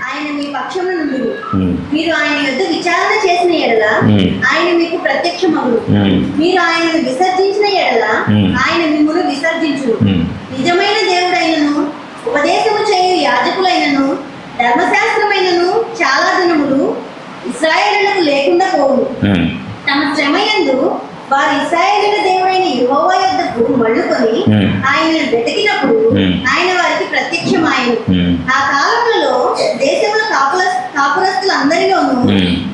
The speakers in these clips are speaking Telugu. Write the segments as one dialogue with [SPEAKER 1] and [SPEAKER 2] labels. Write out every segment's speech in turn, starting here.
[SPEAKER 1] ఆయన మీ పక్షమున నుండును. మీరు ఆయన యొద్ద విచారణ చేసిన ఎడల ఆయన మీకు ప్రత్యక్షమగును. మీరు ఆయనను విసర్జించిన ఎడల ఆయన మిమ్మును విసర్జించును. నిజమైన దేవుడైనను ఉపదేశము చేయు యాజకులైనను ధర్మశాస్త్రమైనను చాలా దినములు ఇశ్రాయేలులకు లేకుండా పోవును. తమ శ్రమయందు వారు ఇశ్రాయేలుల దేవుడైన యెహోవా యొద్దకు మళ్ళుకొని ఆయనను వెతికినప్పుడు ఆయన వారికి ప్రత్యక్షమాయెను. ఆ కాలములలో దేశముల కాపురస్తులందరిలోనూ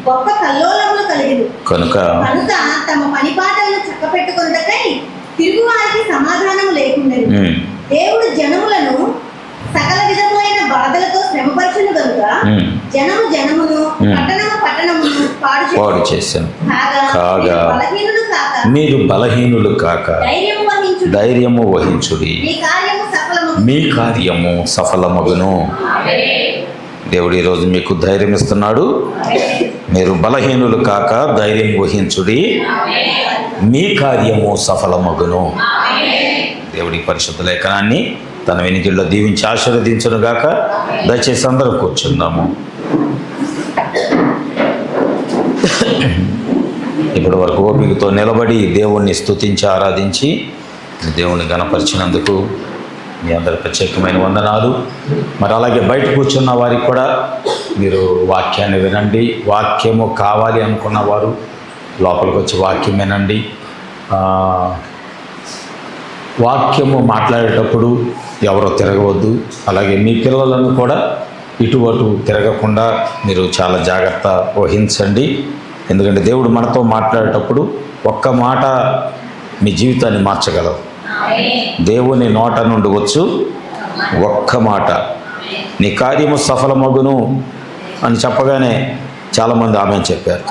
[SPEAKER 1] గొప్ప కల్లోలములు కలిగిను. కనుక తమ పనిపాటలను చక్కపెట్టుకొనుటకై తిరుగు వారికి సమాధానము లేకుండెను. దేవుడు జనములను సకల విధములైన బాధలతో శ్రమపరచును గనుక జనమును పట్టణమును పాడు చేశాను. కాగా మీరు బలహీనులు కాక ధైర్యము వహించుడి, మీ కార్యము సఫలమగును. దేవుడు ఈరోజు మీకు ధైర్యం ఇస్తున్నాడు. మీరు బలహీనులు కాక ధైర్యం వహించుడి, మీ కార్యము సఫలమగును. దేవుడి పరిశుద్ధ లేఖనాన్ని తన వెనికిల్లో దీవించి ఆశీర్వదించును గాక. దయచేసి అందరూ కూర్చుందాము. ఇప్పటి వరకు ఓపికతో నిలబడి దేవుణ్ణి స్తుతించి ఆరాధించి దేవుణ్ణి గణపరిచినందుకు మీ అందరి ప్రత్యేకమైన వందనాలు. మరి అలాగే బయట కూర్చున్న వారికి కూడా మీరు వాక్యాన్ని వినండి. వాక్యము కావాలి అనుకున్న వారు లోపలికి వచ్చి వాక్యం వినండి. వాక్యము మాట్లాడేటప్పుడు ఎవరో తిరగవద్దు. అలాగే మీ పిల్లలను కూడా ఇటు తిరగకుండా మీరు చాలా జాగ్రత్త వహించండి. ఎందుకంటే దేవుడు మనతో మాట్లాడేటప్పుడు ఒక్క మాట మీ జీవితాన్ని మార్చగలవు. దేవుని నోట నుండి వచ్చు ఒక్క మాట నీ కార్యము సఫలమగును అని చెప్పగానే చాలామంది ఆమెను చెప్పారు.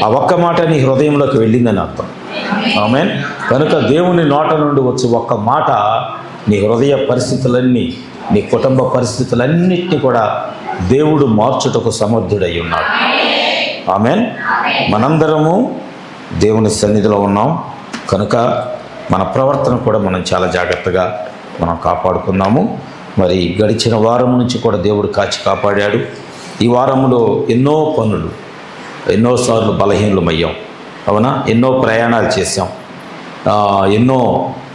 [SPEAKER 1] ఆ ఒక్క మాట నీ హృదయంలోకి వెళ్ళిందని అర్థం. ఆమేన్. కనుక దేవుని నోట నుండి వచ్చి ఒక్క మాట నీ హృదయ పరిస్థితులన్నీ, నీ కుటుంబ పరిస్థితులన్నిటినీ కూడా దేవుడు మార్చుటకు సమర్థుడై ఉన్నాడు. ఆమేన్. మనందరము దేవుని సన్నిధిలో ఉన్నాం కనుక మన ప్రవర్తన కూడా మనం చాలా జాగ్రత్తగా మనం కాపాడుకున్నాము. మరి గడిచిన వారం నుంచి కూడా దేవుడు కాచి కాపాడాడు. ఈ వారంలో ఎన్నో పనులు, ఎన్నోసార్లు బలహీనమయ్యాం. అవునా? ఎన్నో ప్రయాణాలు చేసాం. ఎన్నో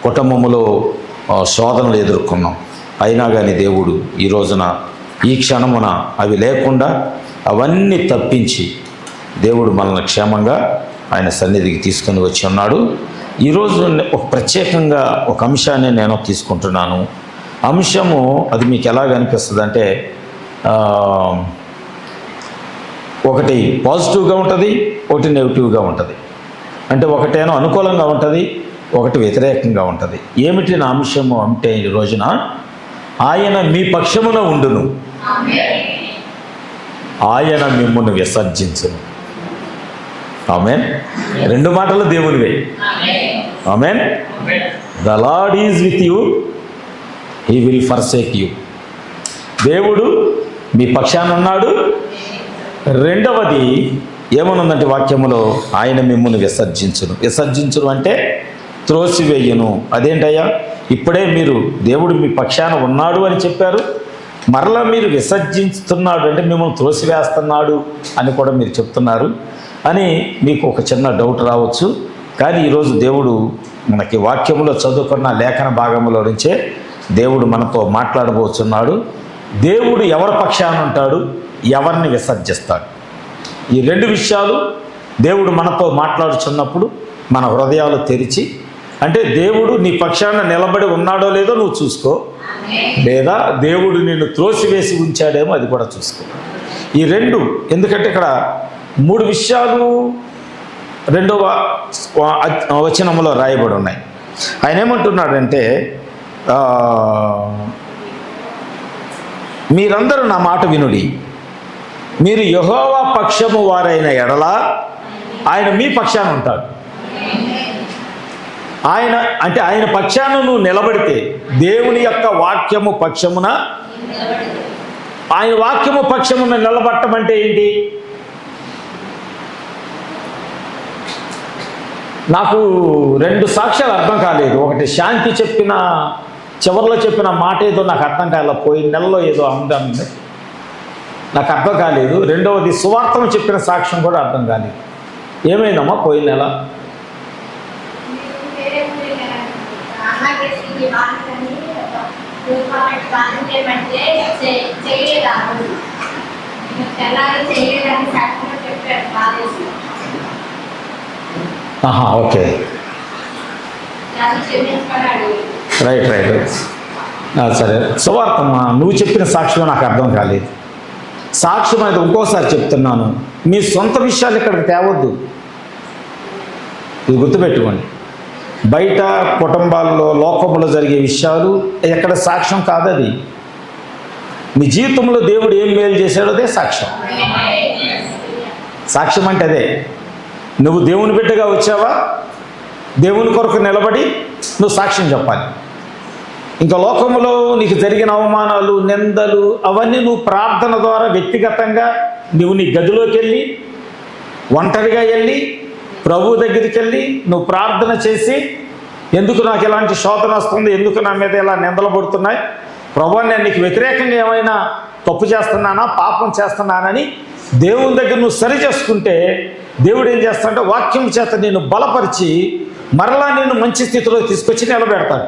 [SPEAKER 1] కుటుంబములో శోధనలు ఎదుర్కొన్నాం. అయినా కానీ దేవుడు ఈ రోజున ఈ క్షణమున అవి లేకుండా అవన్నీ తప్పించి దేవుడు మనల్ని క్షేమంగా ఆయన సన్నిధికి తీసుకొని వచ్చి ఉన్నాడు. ఈరోజు ఒక ప్రత్యేకంగా ఒక అంశాన్ని నేను తీసుకుంటున్నాను. అంశము అది మీకు ఎలాగ అనిపిస్తుంది అంటే, ఒకటి పాజిటివ్గా ఉంటుంది, ఒకటి నెగిటివ్గా ఉంటుంది. అంటే ఒకటేనో అనుకూలంగా ఉంటుంది, ఒకటి వ్యతిరేకంగా ఉంటుంది. ఏమిటి నా అంశము అంటే, ఈ రోజున ఆయన మీ పక్షమున ఉండును, ఆయన మిమ్మును విసర్జించును. ఆమేన్. రెండు మాటలు దేవునివే. Amen. The lord is with you, he will forsake you. దేవుడు మీ పక్షాన ఉన్నాడు. రెండవది ఏమనుందంటే వాక్యములో, ఆయన మిమ్మును విసర్జించును. విసర్జించును అంటే త్రోసివేయును. అదేంటయ్యా, ఇప్పుడే మీరు దేవుడు మీ పక్షాన ఉన్నాడు అని చెప్పారు, మరలా మీరు విసర్జిస్తున్నాడు అంటే మిమ్మల్ని త్రోసివేస్తున్నాడు అని కూడా మీరు చెప్తున్నారు అని మీకు ఒక చిన్న డౌట్ రావచ్చు. కానీ ఈరోజు దేవుడు మనకి వాక్యములో చదువుకున్న లేఖన భాగంలో నుంచే దేవుడు మనతో మాట్లాడబోతున్నాడు. దేవుడు ఎవరి పక్షాన ఉంటాడు, ఎవరిని విసర్జిస్తాడు, ఈ రెండు విషయాలు దేవుడు మనతో మాట్లాడుచున్నప్పుడు మన హృదయాలు తెరిచి, అంటే దేవుడు నీ పక్షాన నిలబడి ఉన్నాడో లేదో నువ్వు చూసుకో, లేదా దేవుడు నిన్ను త్రోసివేసి ఉంచాడేమో అది కూడా చూసుకో. ఈ రెండు, ఎందుకంటే ఇక్కడ మూడు విషయాలు రెండవ వచనములో రాయబడి ఉన్నాయి. ఆయన ఏమంటున్నాడంటే, మీరందరూ నా మాట వినుడి, మీరు యెహోవా పక్షము వారైన ఎడల ఆయన మీ పక్షాన ఉంటాడు. ఆయన అంటే ఆయన పక్షాన నువ్వు నిలబడితే, దేవుని యొక్క వాక్యము పక్షమున, ఆయన వాక్యము పక్షమున నిలబడటం అంటే ఏంటి? నాకు రెండు సాక్ష్యాలు అర్థం కాలేదు. ఒకటి శాంతి చెప్పిన చివరిలో చెప్పిన మాట ఏదో నాకు అర్థం కాలేదు, పోయిన నెలలో ఏదో అంది. నాకు అర్థం కాలేదు. రెండవది సువార్తను చెప్పిన సాక్ష్యం కూడా అర్థం కాలేదు. ఏమైందమ్మా పోయిన నెల? Okay, right. సరే, సువార్తమ్మా నువ్వు చెప్పిన సాక్ష్యం నాకు అర్థం కాలేదు. సాక్ష్యం అయితే ఇంకోసారి చెప్తున్నాను, మీ సొంత విషయాలు ఇక్కడికి తేవద్దు. ఇది గుర్తుపెట్టుకోండి. బయట కుటుంబాల్లో లోకంలో జరిగే విషయాలు ఎక్కడ సాక్ష్యం కాదు. అది మీ జీవితంలో దేవుడు ఏం మేలు చేశాడో అదే సాక్ష్యం. సాక్ష్యం అంటే అదే. నువ్వు దేవుని బిడ్డగా వచ్చావా, దేవుని కొరకు నిలబడి నువ్వు సాక్ష్యం చెప్పాలి. ఇంకా లోకంలో నీకు జరిగిన అవమానాలు, నిందలు అవన్నీ నువ్వు ప్రార్థన ద్వారా వ్యక్తిగతంగా నువ్వు నీ గదిలోకి వెళ్ళి ఒంటరిగా వెళ్ళి ప్రభు దగ్గరికి వెళ్ళి నువ్వు ప్రార్థన చేసి, ఎందుకు నాకు ఇలాంటి శోధన వస్తుంది, ఎందుకు నా మీద ఇలా నిందలు పడుతున్నాయి, ప్రభు నేను నీకు వ్యతిరేకంగా ఏమైనా తప్పు చేస్తున్నానా, పాపం చేస్తున్నానని దేవుని దగ్గర నువ్వు సరి చేసుకుంటే దేవుడు ఏం చేస్తాడంటే వాక్యం చేత నేను బలపరిచి మరలా నేను మంచి స్థితిలో తీసుకొచ్చి నిలబెడతాడు.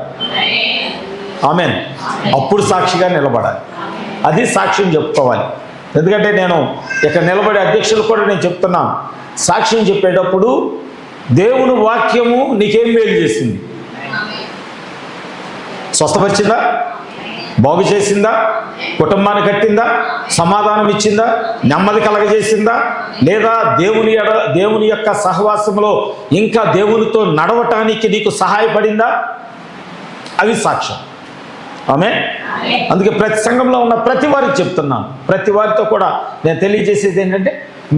[SPEAKER 1] ఆమేన్. అప్పుడు సాక్షిగా నిలబడాలి. అది సాక్ష్యం చెప్పుకోవాలి. ఎందుకంటే నేను ఇక్కడ నిలబడే అధ్యక్షులు కూడా నేను చెప్తున్నాను, సాక్ష్యం చెప్పేటప్పుడు దేవుని వాక్యము నీకేం మేలు చేసింది? స్వస్థపరిచిందా, బాగు చేసిందా, కుటుంబాన్ని కట్టిందా, సమాధానం ఇచ్చిందా, నెమ్మది కలగజేసిందా, లేదా దేవుని యొక్క సహవాసంలో ఇంకా దేవునితో నడవటానికి నీకు సహాయపడిందా? అవి సాక్ష్యం. ఆమె అందుకే ప్రతి సంఘంలో ఉన్న ప్రతి వారికి చెప్తున్నాను, ప్రతి వారితో కూడా నేను తెలియజేసేది ఏంటంటే,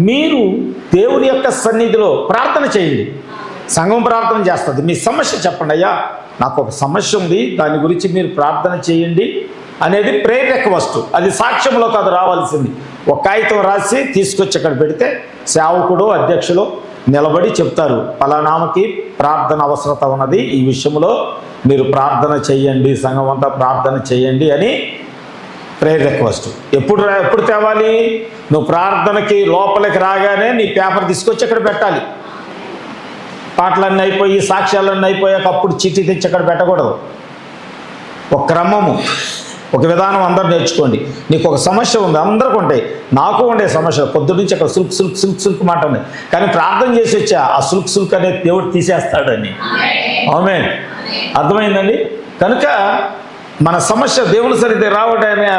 [SPEAKER 1] మీరు దేవుని యొక్క సన్నిధిలో ప్రార్థన చేయండి. సంఘం ప్రార్థన చేస్తుంది. మీ సమస్య చెప్పండి, అయ్యా నాకు ఒక సమస్య ఉంది, దాని గురించి మీరు ప్రార్థన చేయండి అనేది ప్రేయర్ రిక్వెస్ట్. అది సాక్ష్యంలో కాదు రావాల్సింది. ఒక కాగితం రాసి తీసుకొచ్చి అక్కడ పెడితే సేవకుడు అధ్యక్షులు నిలబడి చెప్తారు, పలానామకి ప్రార్థన అవసరత ఉన్నది, ఈ విషయంలో మీరు ప్రార్థన చేయండి, సంఘం అంతా ప్రార్థన చేయండి అని ప్రేయర్ రిక్వెస్ట్. ఎప్పుడు తేవాలి? నువ్వు ప్రార్థనకి లోపలికి రాగానే నీ పేపర్ తీసుకొచ్చి అక్కడ పెట్టాలి. పాటలన్నీ అయిపోయి సాక్ష్యాలన్నీ అయిపోయాక అప్పుడు చీటీ తెచ్చి అక్కడ పెట్టకూడదు. ఒక క్రమము, ఒక విధానం అందరూ నేర్చుకోండి. నీకు ఒక సమస్య ఉంది, అందరికీ ఉంటాయి, నాకు ఉండే సమస్య. పొద్దున్నుంచి అక్కడ సుల్క్ మాట ఉంది, కానీ ప్రార్థన చేసి వచ్చా ఆ సుల్క్ అనేది దేవుడు తీసేస్తాడని. ఆమేన్. అర్థమైందండి? కనుక మన సమస్య దేవుని సరిగ్గా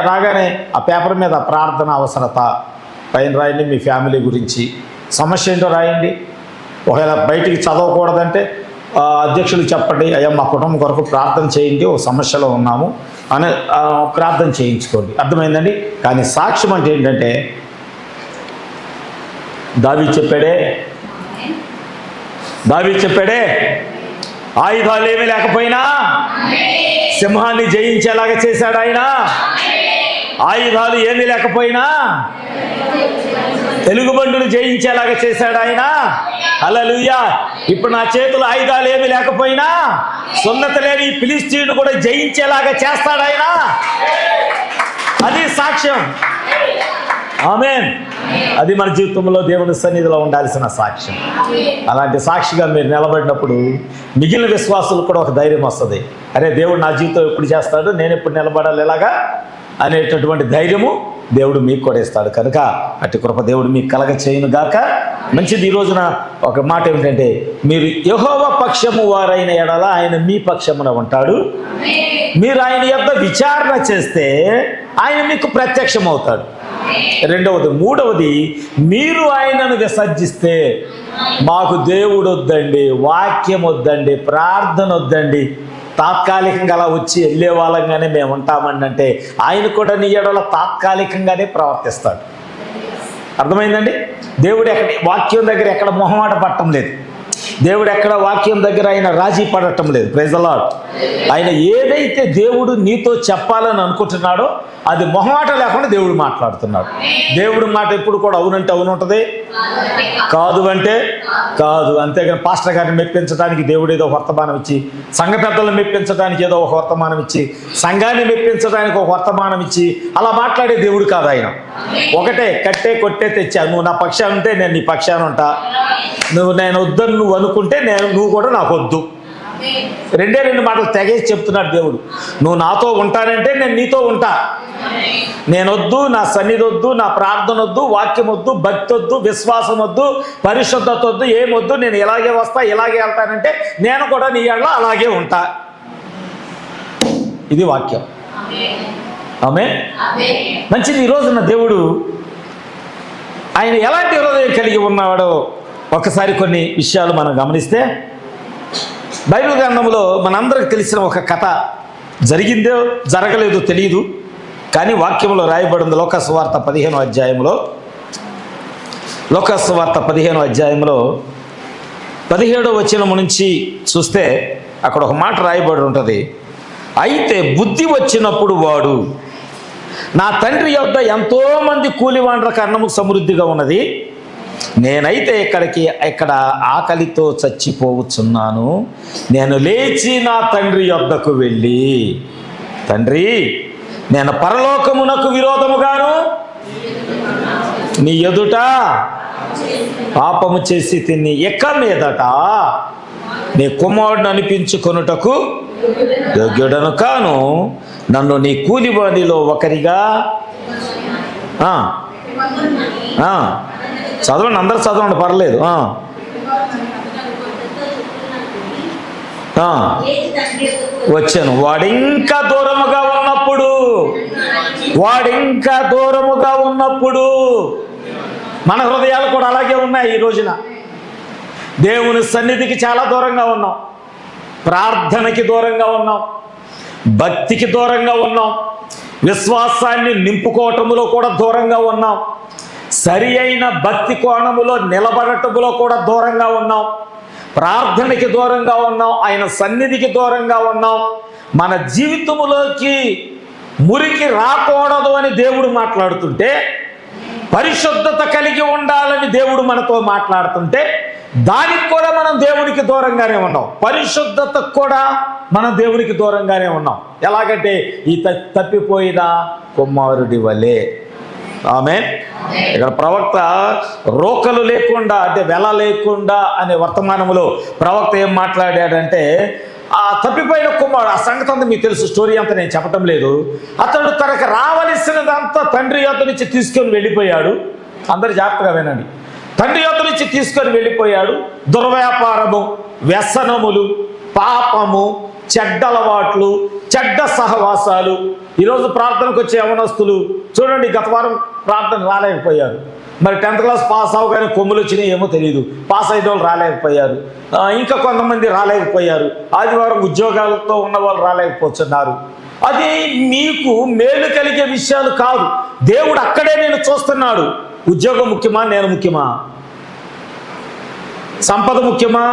[SPEAKER 1] రాగానే ఆ పేపర్ మీద ప్రార్థన అవసరత పైన రాయండి. మీ ఫ్యామిలీ గురించి సమస్య ఏంటో రాయండి. ఒకవేళ బయటికి చదవకూడదంటే అధ్యక్షులు చెప్పండి, అయ్యా మా కుటుంబం కొరకు ప్రార్థన చేయండి, ఓ సమస్యలో ఉన్నాము అని ప్రార్థన చేయించుకోండి. అర్థమైందండి? కానీ సాక్ష్యం అంటే ఏంటంటే, దావీదు చెప్పాడే ఆయుధాలు ఏమీ లేకపోయినా సింహాన్ని జయించేలాగా చేశాడు ఆయన. ఆయుధాలు ఏమీ లేకపోయినా తెలుగుబండులు జయించేలాగా చేశాడు ఆయన. హల్లెలూయా. ఇప్పుడు నా చేతులు ఆయుధాలు ఏమీ లేకపోయినా సున్నత లేని ఫిలిష్తీయుడు కూడా జయించేలాగా చేస్తాడు ఆయన. అది సాక్ష్యం. ఆమేన్. అది మన జీవితంలో దేవుని సన్నిధిలో ఉండాల్సిన సాక్ష్యం. అలాంటి సాక్షిగా మీరు నిలబడినప్పుడు మిగిలిన విశ్వాసులు కూడా ఒక ధైర్యం వస్తుంది. అరే దేవుడు నా జీవితం ఎప్పుడు చేస్తాడు, నేను ఎప్పుడు నిలబడాలి ఎలాగా అనేటటువంటి ధైర్యము దేవుడు మీకు కూడా ఇస్తాడు. కనుక అట్టి కృప దేవుడు మీకు కలగ చేయను గాక. మంచిది. ఈ రోజున ఒక మాట ఏమిటంటే, మీరు యెహోవా పక్షము వారైన ఎడల ఆయన మీ పక్షమున ఉంటాడు. మీరు ఆయన యొద్ద విచారణ చేస్తే ఆయన మీకు ప్రత్యక్షమవుతాడు. రెండవది. మూడవది, మీరు ఆయనను విసర్జిస్తే మాకు దేవుడు వద్దండి, వాక్యం వద్దండి, ప్రార్థన వద్దండి, తాత్కాలికంగా అలా వచ్చి వెళ్ళే వాళ్ళంగానే మేము ఉంటామండి అంటే ఆయన కూడా నీ ఎడల తాత్కాలికంగానే ప్రవర్తిస్తాడు. అర్థమైందండి? దేవుడు వాక్యం దగ్గర ఎక్కడ మొహమాట పడటం లేదు. దేవుడు ఎక్కడ వాక్యం దగ్గర ఆయన రాజీ పడటం లేదు. Praise the Lord. ఆయన ఏదైతే దేవుడు నీతో చెప్పాలని అనుకుంటున్నాడో అది మొహమాట లేకుండా దేవుడు మాట్లాడుతున్నాడు. దేవుడు మాట ఎప్పుడు కూడా అవునంటే అవును ఉంటుంది, కాదు అంటే కాదు. అంతేగాని పాస్టర్ గారిని మెప్పించడానికి దేవుడు ఏదో ఒక వర్తమానం ఇచ్చి, సంఘ పెద్దలను మెప్పించడానికి ఏదో ఒక వర్తమానం ఇచ్చి, సంఘాన్ని మెప్పించడానికి ఒక వర్తమానం ఇచ్చి అలా మాట్లాడే దేవుడు కాదు ఆయన. ఒకటే కట్టే కొట్టే తెచ్చా, నువ్వు నా పక్షాన ఉంటే నేను నీ పక్షాన ఉంటా, నేను వద్దని నువ్వు అనుకుంటే నువ్వు కూడా నాకు వద్దు. రెండు మాటలు తెగేసి చెప్తున్నాడు దేవుడు. నువ్వు నాతో ఉంటానంటే నేను నీతో ఉంటా, నేనొద్దు, నా సన్నిధి వద్దు, నా ప్రార్థన వద్దు, వాక్యం వద్దు, భక్తి వద్దు, విశ్వాసం వద్దు, పరిశుద్ధత వద్దు, ఏమొద్దు, నేను ఇలాగే వస్తా ఇలాగే వెళ్తానంటే నేను కూడా నీ ఎడల అలాగే ఉంటా. ఇది వాక్యం. ఆమేన్. మంచిది. ఈరోజున దేవుడు ఆయన ఎలాంటి హృదయం కలిగి ఉన్నాడో ఒకసారి కొన్ని విషయాలు మనం గమనిస్తే, బైబిల్ గ్రంథంలో మనందరికి తెలిసిన ఒక కథ, జరిగిందో జరగలేదో తెలియదు కానీ వాక్యంలో రాయబడింది. లోకసువార్త 15వ అధ్యాయంలో 17వ వచనం నుంచి చూస్తే అక్కడ ఒక మాట రాయబడి ఉంటుంది. అయితే బుద్ధి వచ్చినప్పుడు వాడు, నా తండ్రి యొద్ద ఎంతోమంది కూలివాండ్రకు అన్నము సమృద్ధిగా ఉన్నది, నేనైతే ఇక్కడ ఆకలితో చచ్చిపోవచ్చున్నాను, నేను లేచి నా తండ్రి యొద్దకు వెళ్ళి, తండ్రి నేను పరలోకమునకు విరోధముగాను నీ ఎదుట పాపము చేసి తిని, ఇక మీదట నీ కుమారుడిని అనిపించుకొనుటకు యోగ్యుడను కాను, నన్ను నీ కూలివానిలో ఒకరిగా చదవండి, అందరు చదవండి, పర్లేదు. వచ్చాను. వాడింకా దూరముగా ఉన్నప్పుడు మన హృదయాలు కూడా అలాగే ఉన్నాయి. ఈ రోజున దేవుని సన్నిధికి చాలా దూరంగా ఉన్నాం, ప్రార్థనకి దూరంగా ఉన్నాం, భక్తికి దూరంగా ఉన్నాం, విశ్వాసాన్ని నింపుకోవటములో కూడా దూరంగా ఉన్నాం, సరి అయిన భక్తి కోణములో నిలబడటములో కూడా దూరంగా ఉన్నాం, ప్రార్థనకి దూరంగా ఉన్నాం, ఆయన సన్నిధికి దూరంగా ఉన్నాం. మన జీవితములోకి మురికి రాకూడదు అని దేవుడు మాట్లాడుతుంటే, పరిశుద్ధత కలిగి ఉండాలని దేవుడు మనతో మాట్లాడుతుంటే, దానికి కూడా మనం దేవునికి దూరంగానే ఉన్నాం. పరిశుద్ధతకు కూడా మనం దేవునికి దూరంగానే ఉన్నాం. ఎలాగంటే ఈ తప్పిపోయిన కుమారుడి వలె. ఆమేన్. ఇక్కడ ప్రవక్త రోకలు లేకుండా, అంటే వెల లేకుండా అనే వర్తమానములో ప్రవక్త ఏం మాట్లాడాడంటే, ఆ తప్పిపోయిన కుమారుడు, ఆ సంగతి అంతా మీకు తెలుసు, స్టోరీ అంతా నేను చెప్పటం లేదు. అతడు తనకు రావలసినదంతా తండ్రి యొద్ద నుంచి తీసుకొని వెళ్ళిపోయాడు. అందరు జాగ్రత్తగా వినండి. తండ్రి యొద్ద నుంచి తీసుకొని వెళ్ళిపోయాడు. దుర్వ్యాపారము, వ్యసనములు, పాపము, చెడ్డ అలవాట్లు, చెడ్డ సహవాసాలు. ఈరోజు ప్రార్థనకు వచ్చే యవనస్తులు చూడండి, గత వారం ప్రార్థన రాలేకపోయారు. మరి 10th క్లాస్ పాస్ అవగానే కొమ్ములు వచ్చినాయి ఏమో తెలియదు, పాస్ అయిన వాళ్ళు రాలేకపోయారు, ఇంకా కొంతమంది రాలేకపోయారు, ఆదివారం ఉద్యోగాలతో ఉన్న వాళ్ళు రాలేకపోతున్నారు. అది మీకు మేలు కలిగే విషయాలు కాదు. దేవుడు అక్కడే నేను చూస్తున్నాడు. ఉద్యోగం ముఖ్యమా, నేను ముఖ్యమా? సంపద ముఖ్యమా,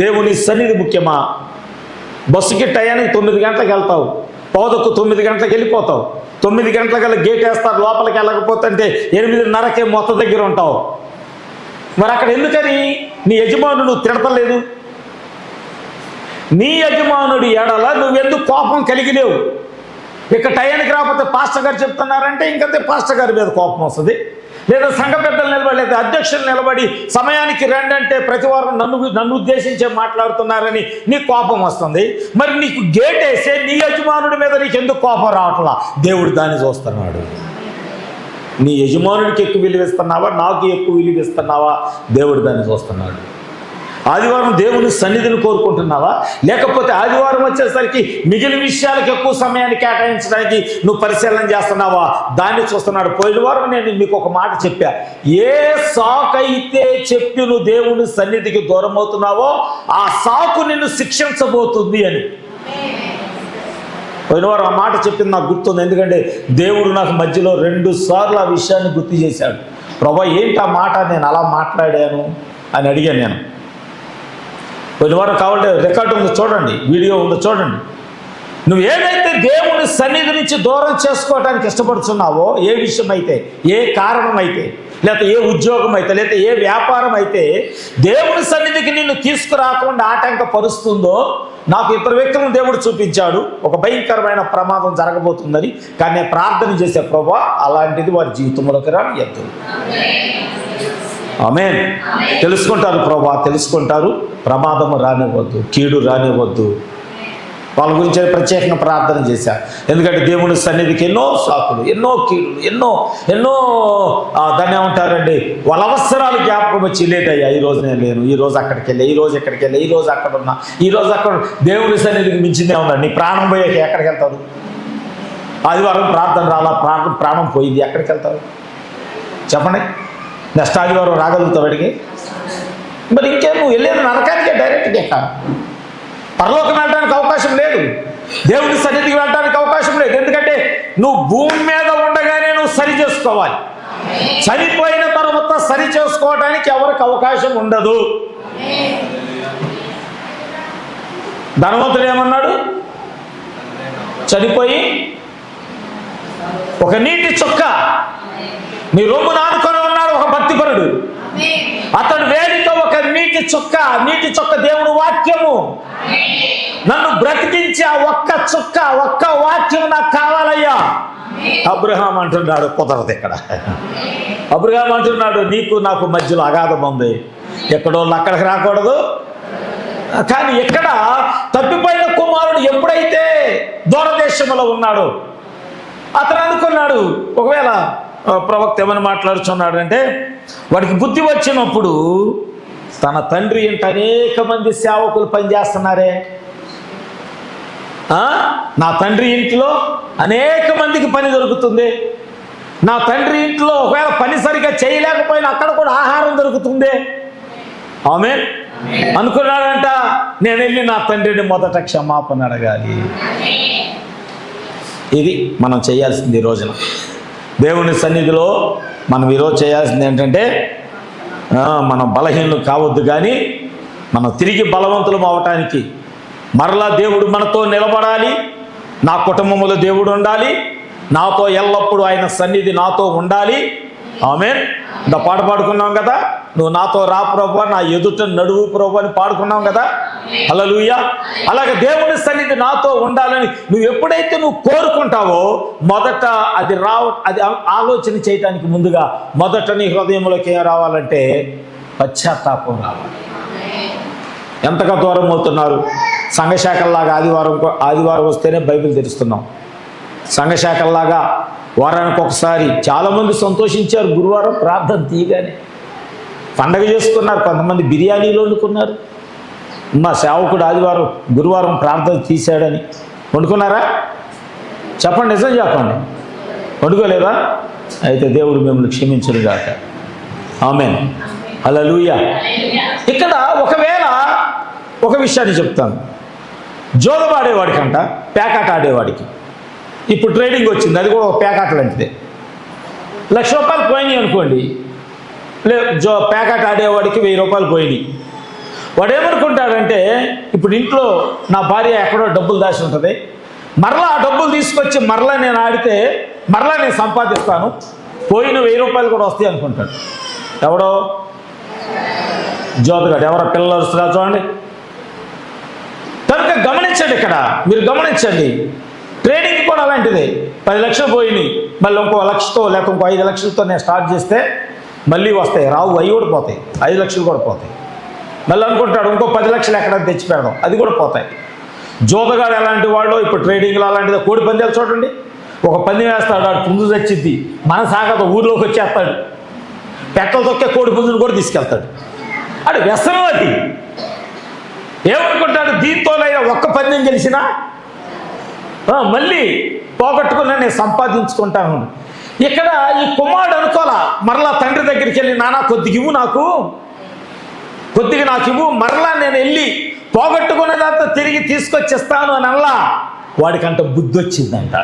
[SPEAKER 1] దేవుని సన్నిధి ముఖ్యమా? బస్సుకి టయానికి 9 గంటలకు వెళ్తావు, 8:45 గంటలకు వెళ్ళిపోతావు. 9 గంటలకల్లా గేట్ వేస్తారు, లోపలికి వెళ్ళకపోతే 8:30కే మొత్తం దగ్గర ఉంటావు. మరి అక్కడ ఎందుకని నీ యజమానుడు నువ్వు తిడతలేదు? నీ యజమానుడి ఎడల నువ్వెందుకు కోపం కలిగిలేవు? ఇక టయానికి రాకపోతే పాస్టర్ గారు చెప్తున్నారంటే ఇంకంతే పాస్టర్ గారి మీద కోపం వస్తుంది. లేదా సంఘ పెద్దలు నిలబడి, లేదా అధ్యక్షులు నిలబడి సమయానికి రండి అంటే ప్రతి వారం నన్ను ఉద్దేశించే మాట్లాడుతున్నారని నీకు కోపం వస్తుంది. మరి నీకు గేట్ వేసే నీ యజమానుడి మీద నీకు ఎందుకు కోపం రావట్లా? దేవుడు దాన్ని చూస్తున్నాడు. నీ యజమానుడికి ఎక్కువ విలువిస్తున్నావా, నాకు ఎక్కువ విలువిస్తున్నావా? దేవుడు దాన్ని చూస్తున్నాడు. ఆదివారం దేవుని సన్నిధిని కోరుకుంటున్నావా, లేకపోతే ఆదివారం వచ్చేసరికి మిగిలిన విషయాలకు ఎక్కువ సమయాన్ని కేటాయించడానికి నువ్వు పరిశీలన చేస్తున్నావా? దాన్ని చూస్తున్నాడు. పోయిన వారం నేను మీకు ఒక మాట చెప్పా, ఏ సాకైతే చెప్పి నువ్వు దేవుని సన్నిధికి దూరం అవుతున్నావో ఆ సాకు నిన్ను శిక్షించబోతుంది అని. పోయిన వారం ఆ మాట చెప్పింది నాకు గుర్తుంది. ఎందుకంటే దేవుడు నాకు మధ్యలో 2 సార్లు ఆ విషయాన్ని గుర్తు చేశాడు. ప్రభా ఏంటి ఆ మాట నేను అలా మాట్లాడాను అని అడిగాను నేను. పోయిన వారం కావాలంటే రికార్డు ఉంది చూడండి, వీడియో ఉందో చూడండి. నువ్వు ఏదైతే దేవుని సన్నిధి నుంచి దూరం చేసుకోవడానికి ఇష్టపడుతున్నావో, ఏ విషయం అయితే, ఏ కారణం అయితే, లేకపోతే ఏ ఉద్యోగం అయితే, లేకపోతే ఏ వ్యాపారం అయితే దేవుని సన్నిధికి నిన్ను తీసుకురాకుండా ఆటంకపరుస్తుందో, నాకు ఇద్దరు వ్యక్తులను దేవుడు చూపించాడు. ఒక భయంకరమైన ప్రమాదం జరగబోతుందని. కానీ నేను ప్రార్థన చేసే ప్రభువా, అలాంటిది వారి జీవితంలోకి రానియద్దు. ఆమేన్. తెలుసుకుంటారు ప్రభువా, తెలుసుకుంటారు. ప్రమాదము రానివ్వద్దు, కీడు రానివ్వద్దు. వాళ్ళ గురించి ప్రత్యేకంగా ప్రార్థన చేశారు. ఎందుకంటే దేవుని సన్నిధికి ఎన్నో సాకులు, ఎన్నో కీడులు, ఎన్నో దాన్ని ఏమంటారండి, వాళ్ళ అవసరాలు జ్ఞాపకం వచ్చి లేదయ్యా, ఈరోజు నేను లేను, ఈరోజు అక్కడికి వెళ్ళా, ఈరోజు ఎక్కడికి వెళ్ళా, ఈరోజు అక్కడ ఉన్నా, ఈరోజు అక్కడ. దేవుని సన్నిధికి మించిందే ఉందండి. నీ ప్రాణం పోయాక ఎక్కడికి వెళ్తావు? ఆదివారం ప్రార్థన రాలా, ప్రాణం పోయింది, ఎక్కడికి వెళ్తావు చెప్పండి? నెక్స్ట్ ఆదివారం రాగలుగుతావు అడిగి? మరి ఇంకేం, నువ్వు వెళ్ళేది నరకానికే డైరెక్ట్గా ఎక్క. పరలోకం వెళ్ళడానికి అవకాశం లేదు, దేవుని సన్నిధికి వెళ్ళడానికి అవకాశం లేదు. ఎందుకంటే నువ్వు భూమి మీద ఉండగానే నువ్వు సరి చేసుకోవాలి. చనిపోయిన తర్వాత సరి చేసుకోవడానికి ఎవరికి అవకాశం ఉండదు. ధనవంతుడు ఏమన్నాడు? చనిపోయి ఒక నీటి చుక్క నీ రొమ్మును ఆనుకొని ఉన్నాడు ఒక భక్తిపరుడు. అతడు వేడితో ఒక నీటి చుక్క దేవుని వాక్యము, నన్ను బ్రతికించి ఆ ఒక్క వాక్యం నాకు కావాలయ్యా. అబ్రహాం అంటున్నాడు, కుదరదు ఇక్కడ. అబ్రహాం అంటున్నాడు, నీకు నాకు మధ్యలో అగాధం ఉంది, ఎక్కడో అక్కడికి రాకూడదు. కానీ ఎక్కడ తప్పిపోయిన కుమారుడు ఎప్పుడైతే దూరదేశంలో ఉన్నాడు, అతను అనుకున్నాడు, ఒకవేళ ప్రవక్త ఏమని మాట్లాడుచున్నాడు అంటే, వాడికి బుద్ధి వచ్చినప్పుడు తన తండ్రి ఇంట అనేక మంది సేవకులు పనిచేస్తున్నారే, నా తండ్రి ఇంట్లో అనేక మందికి పని దొరుకుతుంది, నా తండ్రి ఇంట్లో ఒకవేళ పని సరిగా చేయలేకపోయినా అక్కడ కూడా ఆహారం దొరుకుతుంది. ఆమేన్ అనుకున్నాడంట. నేను వెళ్ళి నా తండ్రిని మొదట క్షమాపణ అడగాలి. ఇది మనం చేయాల్సింది ఈ రోజున. దేవుని సన్నిధిలో మనం ఈరోజు చేయాల్సింది ఏంటంటే, మనం బలహీనులు కావద్దు, కానీ మనం తిరిగి బలవంతులం అవటానికి మరలా దేవుడు మనతో నిలబడాలి. నా కుటుంబంలో దేవుడు ఉండాలి, నాతో ఎల్లప్పుడూ ఆయన సన్నిధి నాతో ఉండాలి. ఆమేన్. ఇంకా పాట పాడుకున్నాం కదా, నువ్వు నాతో రా ప్రభువా, నా ఎదుట నడువు ప్రభువా అని పాడుకున్నాం కదా. హల్లెలూయా. అలాగే దేవుని సన్నిధి నాతో ఉండాలని నువ్వు ఎప్పుడైతే నువ్వు కోరుకుంటావో, మొదట అది ఆలోచన చేయటానికి ముందుగా మొదట నీ హృదయంలోకి ఏం రావాలంటే పశ్చాత్తాపం రావాలి. ఎంతగా దూరం అవుతున్నారు? సంఘశాఖల్లాగా ఆదివారం వస్తేనే బైబిల్ తెరుస్తున్నాం. సంఘశాఖల్లాగా వారానికి ఒకసారి. చాలామంది సంతోషించారు గురువారం ప్రార్థన తీయగానే, పండగ చేసుకున్నారు. కొంతమంది బిర్యానీలు వండుకున్నారు. మా సేవకుడు గురువారం ప్రార్థన తీశాడని వండుకున్నారా? చెప్పండి, నిజం చెప్పండి. వండుకోలేదా? అయితే దేవుడు మిమ్మల్ని క్షమించునుగాక. ఆమేన్. హల్లెలూయా. ఇక్కడ ఒకవేళ ఒక విషయాన్ని చెప్తాను. జోదం ఆడేవాడికంట, పేకాట ఆడేవాడికి ఇప్పుడు ట్రేడింగ్ వచ్చింది, అది కూడా ఒక పేకాట లాంటిదే. ₹1,00,000 పోయినాయి అనుకోండి, పేకాట ఆడేవాడికి ₹1,000 పోయినాయి. వాడు ఏమనుకుంటాడంటే, ఇప్పుడు ఇంట్లో నా భార్య ఎక్కడో డబ్బులు దాచి ఉంటుంది, మరలా ఆ డబ్బులు తీసుకొచ్చి మరలా నేను ఆడితే మరలా నేను సంపాదిస్తాను, పోయిన ₹1,000 కూడా వస్తాయి అనుకుంటాడు. ఎవడో జోతగాడు. ఎవరో పిల్లలు వస్తున్నారు చూడండి. కనుక గమనించండి, ఇక్కడ మీరు గమనించండి. ట్రేడింగ్ కూడా అలాంటిదే. 10 లక్షలు పోయినాయి, మళ్ళీ ఇంకో 1 లక్షతో లేకపోతే ఇంకో 5 లక్షలతో నేను స్టార్ట్ చేస్తే మళ్ళీ వస్తాయి. రావు, అవి కూడా పోతాయి. 5 లక్షలు కూడా పోతాయి. మళ్ళీ అనుకుంటాడు ఇంకో 10 లక్షలు ఎక్కడ తెచ్చి పెడదాం, అది కూడా పోతాయి. జోతగాడు ఎలాంటి వాళ్ళు, ఇప్పుడు ట్రేడింగ్లో అలాంటిదే. కోడి పందాలు చూడండి, ఒక పందెం వేస్తాడు, ఆడు పుంజు తెచ్చిద్ది, మన సాగత ఊర్లోకి వచ్చేస్తాడు, పెట్టలు తొక్కే కోడి పుంజును కూడా తీసుకెళ్తాడు. అది వ్యసనం. అది ఏమనుకుంటాడు, దీంతోనైనా ఒక్క పందెం గెలిచినా మళ్ళీ పోగొట్టుకున్నా నేను సంపాదించుకుంటాను. ఇక్కడ ఈ కుమారుడు అనుకోలా, మరలా తండ్రి దగ్గరికి వెళ్ళి, నాన్న కొద్దిగా ఇవ్వు, నాకు ఇవ్వు, మరలా నేను వెళ్ళి పోగొట్టుకున్నదంతా తిరిగి తీసుకొచ్చిస్తాను అని అలా వాడికంట బుద్ధి వచ్చిందంట.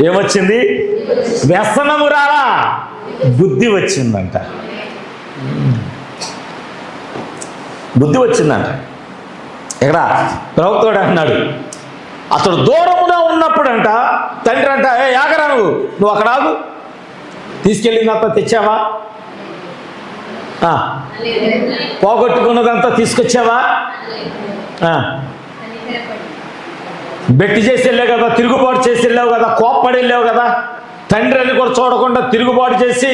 [SPEAKER 1] ఏమొచ్చింది? వ్యసనము రాలా, బుద్ధి వచ్చిందంట. బుద్ధి వచ్చిందంట. ఇక్కడ ప్రవక్తుడు అన్నాడు, అతడు దూరముగా ఉన్నప్పుడంట తండ్రి అంట, ఏ ఆగరా, నువ్వు అక్కడ ఆగు, తీసుకెళ్ళిందంతా తెచ్చావా, పోగొట్టుకున్నదంతా తీసుకొచ్చావా, బెట్టి చేసి వెళ్ళావు కదా, తిరుగుబాటు చేసి వెళ్ళావు కదా, కోప్పడి వెళ్ళావు కదా, తండ్రి అని కూడా చూడకుండా తిరుగుబాటు చేసి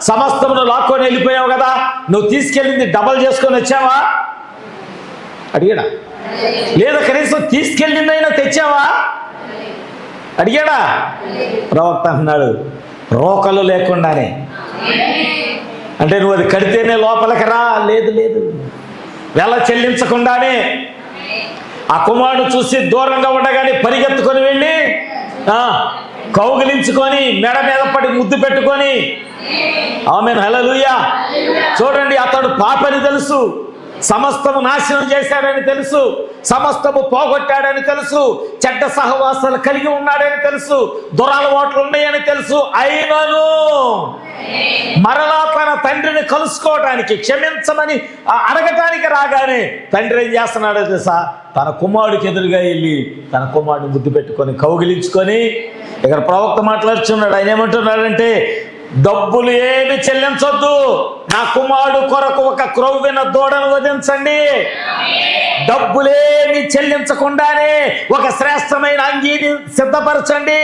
[SPEAKER 1] సమస్తమును లాక్కొని వెళ్ళిపోయావు కదా, నువ్వు తీసుకెళ్ళింది డబల్ చేసుకొని వచ్చావా అడిగాడా? లేదా కనీసం తీసుకెళ్ళిందైనా తెచ్చావా అడిగాడా? ప్రవక్త అన్నాడు, రోకలు లేకుండానే. అంటే నువ్వు అది కడితేనే లోపలికి రా, లేదు లేదు, వెల చెల్లించకుండానే ఆ కుమారుడు చూసి దూరంగా ఉండగానే పరిగెత్తుకొని వెళ్ళి కౌగిలించుకొని మెడ మీద పడి ముద్దు పెట్టుకొని, ఆమేన్, హల్లెలూయా. చూడండి, అతడు పాపని తెలుసు, సమస్తము నాశనం చేశాడని తెలుసు, సమస్తము పోగొట్టాడని తెలుసు, చెడ్డ సహవాసాలు కలిగి ఉన్నాడని తెలుసు, దురలవాట్లు ఉన్నాయని తెలుసు. అయినను మరలా తన తండ్రిని కలుసుకోవడానికి, క్షమించమని అడగటానికి రాగానే తండ్రి ఏం చేస్తున్నాడో తెలుసా? తన కుమారుడికి ఎదురుగా వెళ్ళి తన కుమారుడిని ముద్దు పెట్టుకొని కౌగిలించుకొని, ఇక్కడ ప్రవక్త మాట్లాడుతున్నాడు. ఆయన ఏమంటున్నాడంటే, డబ్బులు ఏమి చెల్లించొద్దు, నా కుమారుడు కొరకు ఒక క్రొవ్విన దూడను వధించండి. డబ్బులేమి చెల్లించకుండానే ఒక శ్రేష్టమైన అంగీని సిద్ధపరచండి.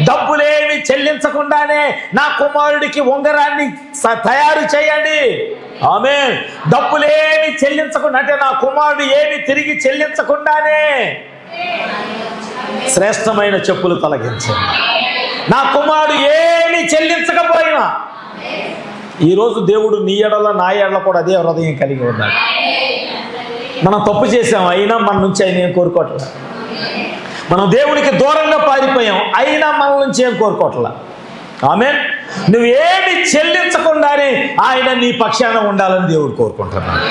[SPEAKER 1] డబ్బులేమి చెల్లించకుండానే నా కుమారుడికి ఉంగరాన్ని తయారు చేయండి. ఆమేన్. డబ్బులేమి చెల్లించకుండా, అంటే నా కుమారుడు ఏమి తిరిగి చెల్లించకుండానే శ్రేష్టమైన చెప్పులు తొలగించండి. నా కుమారుడు ఏమి చెల్లించకపోయినా, ఈరోజు దేవుడు నీ ఎడల నా ఎడల కూడా అదే హృదయం కలిగి ఉన్నాడు. మనం తప్పు చేసాం, అయినా మన నుంచి ఆయన ఏం కోరుకోవట్లా. మనం దేవునికి దూరంగా పారిపోయాం, అయినా మన నుంచి ఏం కోరుకోవట్లా. ఆమేన్. నువ్వేమి చెల్లించకుండానే ఆయన నీ పక్షాన ఉండాలని దేవుడు కోరుకుంటున్నాడు.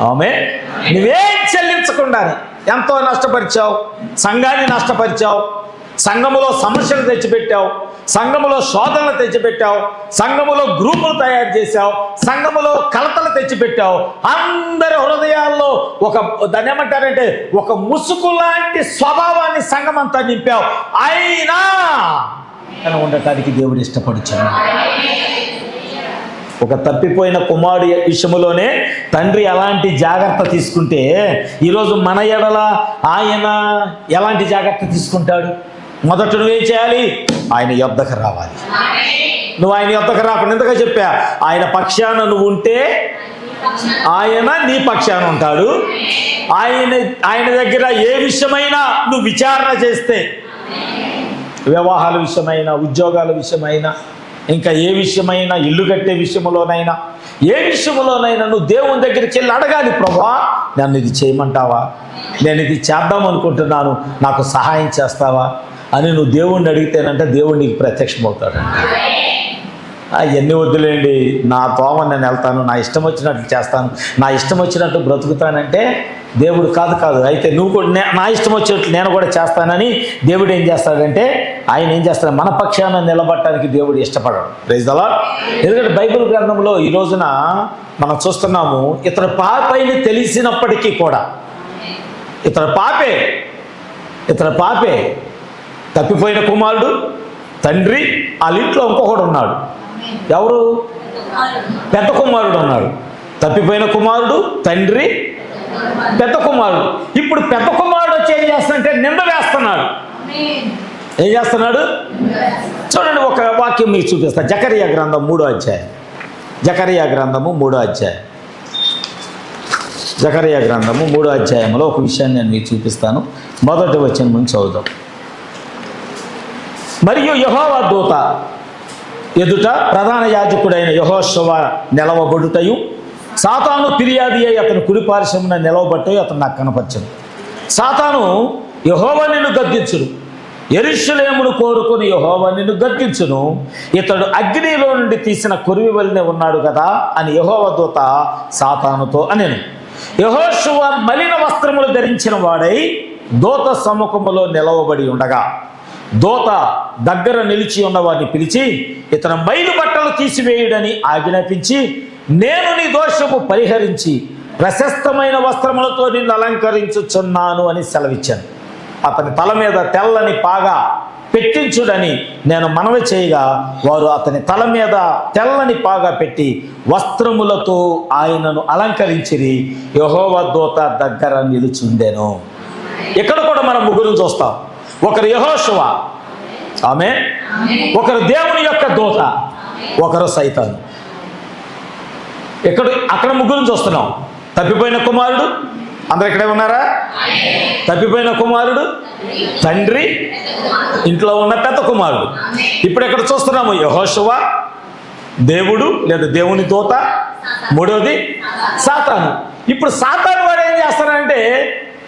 [SPEAKER 1] ఆమేన్. నువ్వేం చెల్లించకుండానే ఎంతో నష్టపరిచావు, సంఘాన్ని నష్టపరిచావు, సంఘములో సమస్యలు తెచ్చిపెట్టావు, సంఘములో శోధనలు తెచ్చిపెట్టావు, సంఘములో గ్రూపులు తయారు చేశావు, సంఘములో కలతలు తెచ్చిపెట్టావు. అందరి హృదయాల్లో దాన్ని ఏమంటారంటే ఒక ముసుగు లాంటి స్వభావాన్ని సంఘం అంతా నింపావు. అయినా ఉండటానికి దేవుడు ఇష్టపడుచాడు. ఒక తప్పిపోయిన కుమారుడి విషయంలోనే తండ్రి ఎలాంటి జాగ్రత్త తీసుకుంటే, ఈరోజు మన ఎడల ఆయన ఎలాంటి జాగ్రత్త తీసుకుంటాడు? మొదట నువ్వేం చేయాలి? ఆయన యొద్దకు రావాలి. నువ్వు ఆయన యొద్దకు రాకుండా ఇంతగా చెప్పా, ఆయన పక్షాన నువ్వు ఉంటే ఆయన నీ పక్షాన ఉంటాడు. ఆయన దగ్గర ఏ విషయమైనా నువ్వు విచారణ చేస్తే, వివాహాల విషయమైనా, ఉద్యోగాల విషయమైనా, ఇంకా ఏ విషయమైనా, ఇల్లు కట్టే విషయంలోనైనా, ఏ విషయంలోనైనా నువ్వు దేవుని దగ్గరికి వెళ్ళి అడగాలి, ప్రభువా నన్ను ఇది చేయమంటావా, నేను ఇది చేద్దాం అనుకుంటున్నాను, నాకు సహాయం చేస్తావా అని నువ్వు దేవుణ్ణి అడిగితేనంటే దేవుడు నీకు ప్రత్యక్షమవుతాడు. అవన్నీ వద్దులేండి, నా తోమ నేను వెళ్తాను, నా ఇష్టం వచ్చినట్లు చేస్తాను, నా ఇష్టం వచ్చినట్టు బ్రతుకుతానంటే దేవుడు కాదు. అయితే నువ్వు కూడా నా ఇష్టం వచ్చినట్లు నేను కూడా చేస్తానని దేవుడు ఏం చేస్తాడంటే, ఆయన ఏం చేస్తాడు? మన పక్షాన నిలబడటానికి దేవుడు ఇష్టపడడు. Praise the lord. ఎందుకంటే బైబిల్ గ్రంథంలో ఈ రోజున మనం చూస్తున్నాము, ఇతడు పాపైని తెలిసినప్పటికీ కూడా, ఇతడు పాపే, తప్పిపోయిన కుమారుడు, తండ్రి, వాళ్ళ ఇంట్లో ఇంకొకడు ఉన్నాడు. ఎవరు? పెద్ద కుమారుడు ఉన్నాడు. తప్పిపోయిన కుమారుడు, తండ్రి, పెద్ద కుమారుడు. ఇప్పుడు పెద్ద కుమారుడు వచ్చి ఏం చేస్తాడంటే నింద వేస్తున్నాడు. ఏం చేస్తున్నాడు? చూడండి, ఒక వాక్యం మీకు చూపిస్తా. జకరియా గ్రంథం 3వ అధ్యాయం. జకరియా గ్రంథము 3వ అధ్యాయం. జకరియా గ్రంథము 3వ అధ్యాయంలో ఒక విషయాన్ని నేను మీకు చూపిస్తాను. మొదటి వచనం నుంచి చదువుదాం. మరియు యెహోవా దూత ఎదుట ప్రధాన యాజకుడైన యెహోషువ నిలవబడుటయు, సాతాను ఫిర్యాది అయి అతను కుడిపార్శ్వమున నిలవబట్టయు అతను నాకు కనపరచను. సాతాను యెహోవా నిన్ను గద్దించును, యెరూషలేమును కోరుకుని యెహోవా నిన్ను గద్దించును, ఇతడు అగ్నిలో నుండి తీసిన కొరివి వలనే ఉన్నాడు కదా అని యెహోవా దూత సాతానుతో అనెను. యెహోషువ మలిన వస్త్రములు ధరించిన వాడై దూత సముఖములో నిలవబడి ఉండగా, దూత దగ్గర నిలిచి ఉన్నవారిని పిలిచి, ఇతను మైలు బట్టలు తీసివేయుడని ఆజ్ఞాపించి, నేను నీ దోషము పరిహరించి ప్రశస్తమైన వస్త్రములతో నిన్ను అలంకరించుచున్నాను అని సెలవిచ్చాను. అతని తల మీద తెల్లని పాగా పెట్టించుడని నేను మనవి చేయగా వారు అతని తల మీద తెల్లని పాగా పెట్టి వస్త్రములతో ఆయనను అలంకరించిరి. యెహోవా దూత దగ్గర నిలుచుండెను. ఇక్కడ కూడా మనం ముగ్గురు చూస్తాం. ఒకరు యెహోషువ, ఆమె, ఒకరు దేవుని యొక్క దూత, ఒకరు సైతాను. అక్కడ ముగ్గురు చూస్తున్నాం. తప్పిపోయిన కుమారుడు, అందరు ఇక్కడే ఉన్నారా? తప్పిపోయిన కుమారుడు, తండ్రి, ఇంట్లో ఉన్న పెద్ద కుమారుడు. ఇప్పుడు ఇక్కడ చూస్తున్నాము యెహోషువ, దేవుడు లేదా దేవుని దూత, మూడవది సాతాను. ఇప్పుడు సాతాను వాడు ఏం చేస్తాడంటే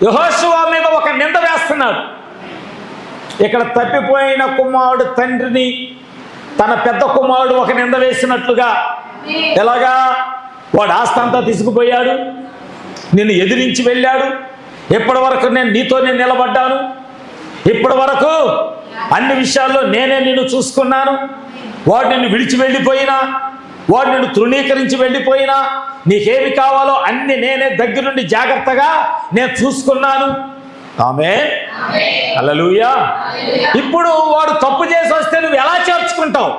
[SPEAKER 1] యెహోషువ మీద ఒక నింద వేస్తున్నాడు. ఇక్కడ తప్పిపోయిన కుమారుడు తండ్రిని తన పెద్ద కుమారుడు ఒక నింద వేసినట్లుగా, ఎలాగా? వాడు ఆస్తి అంతా తీసుకుపోయాడు, నిన్ను ఎదిరించి వెళ్ళాడు, ఇప్పటి వరకు నేను నీతోనే నిలబడ్డాను, ఇప్పటి వరకు అన్ని విషయాల్లో నేనే నిన్ను చూసుకున్నాను, వాడు నిన్ను విడిచి వెళ్ళిపోయినా, వాడు నిన్ను తృణీకరించి వెళ్ళిపోయినా, నీకేమి కావాలో అన్ని నేనే దగ్గరుండి జాగ్రత్తగా నేను చూసుకున్నాను. ఆమేన్, హల్లెలూయా. ఇప్పుడు వాడు తప్పు చేసి వస్తే నువ్వు ఎలా చేర్చుకుంటావు?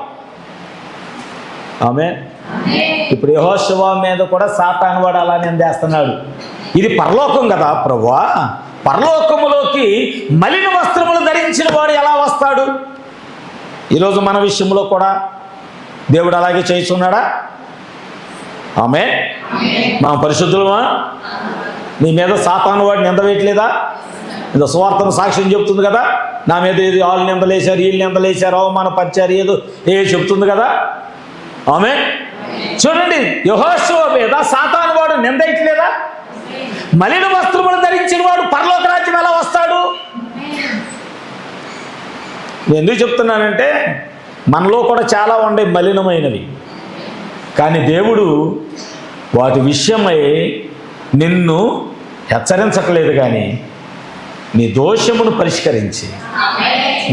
[SPEAKER 1] ఆమేన్. ఇప్పుడు యెహోషువ మీద కూడా సాతాను వాడు అలా నిందేస్తున్నాడు. ఇది పరలోకం కదా ప్రభువా, పరలోకములోకి మలిన వస్త్రములు ధరించిన వాడు ఎలా వస్తాడు? ఈరోజు మన విషయంలో కూడా దేవుడు అలాగే చేస్తున్నాడా? ఆమేన్. మనం పరిశుద్ధులమా? నీ మీద సాతాను వాడు నింద వేయట్లేదా? ఇది సువార్తను సాక్ష్యం చెప్తుంది కదా. నా మీద ఏది వాళ్ళు నిందలేశారు, వీళ్ళు నిందలేశారు, అవమానపరిచారు, ఏదో చెప్తుంది కదా. ఆమేన్. చూడండి, యెహోషువ మీద సాతాను వాడు నిందయట్లేదా? మలిన వస్త్రములు ధరించిన వాడు పరలోక రాజ్యం ఎలా వస్తాడు? నేను ఎందుకు చెప్తున్నానంటే మనలో కూడా చాలా ఉండే మలినమైనవి, కానీ దేవుడు వాటి విషయమై నిన్ను హెచ్చరించట్లేదు, కానీ నీ దోషమును పరిష్కరించి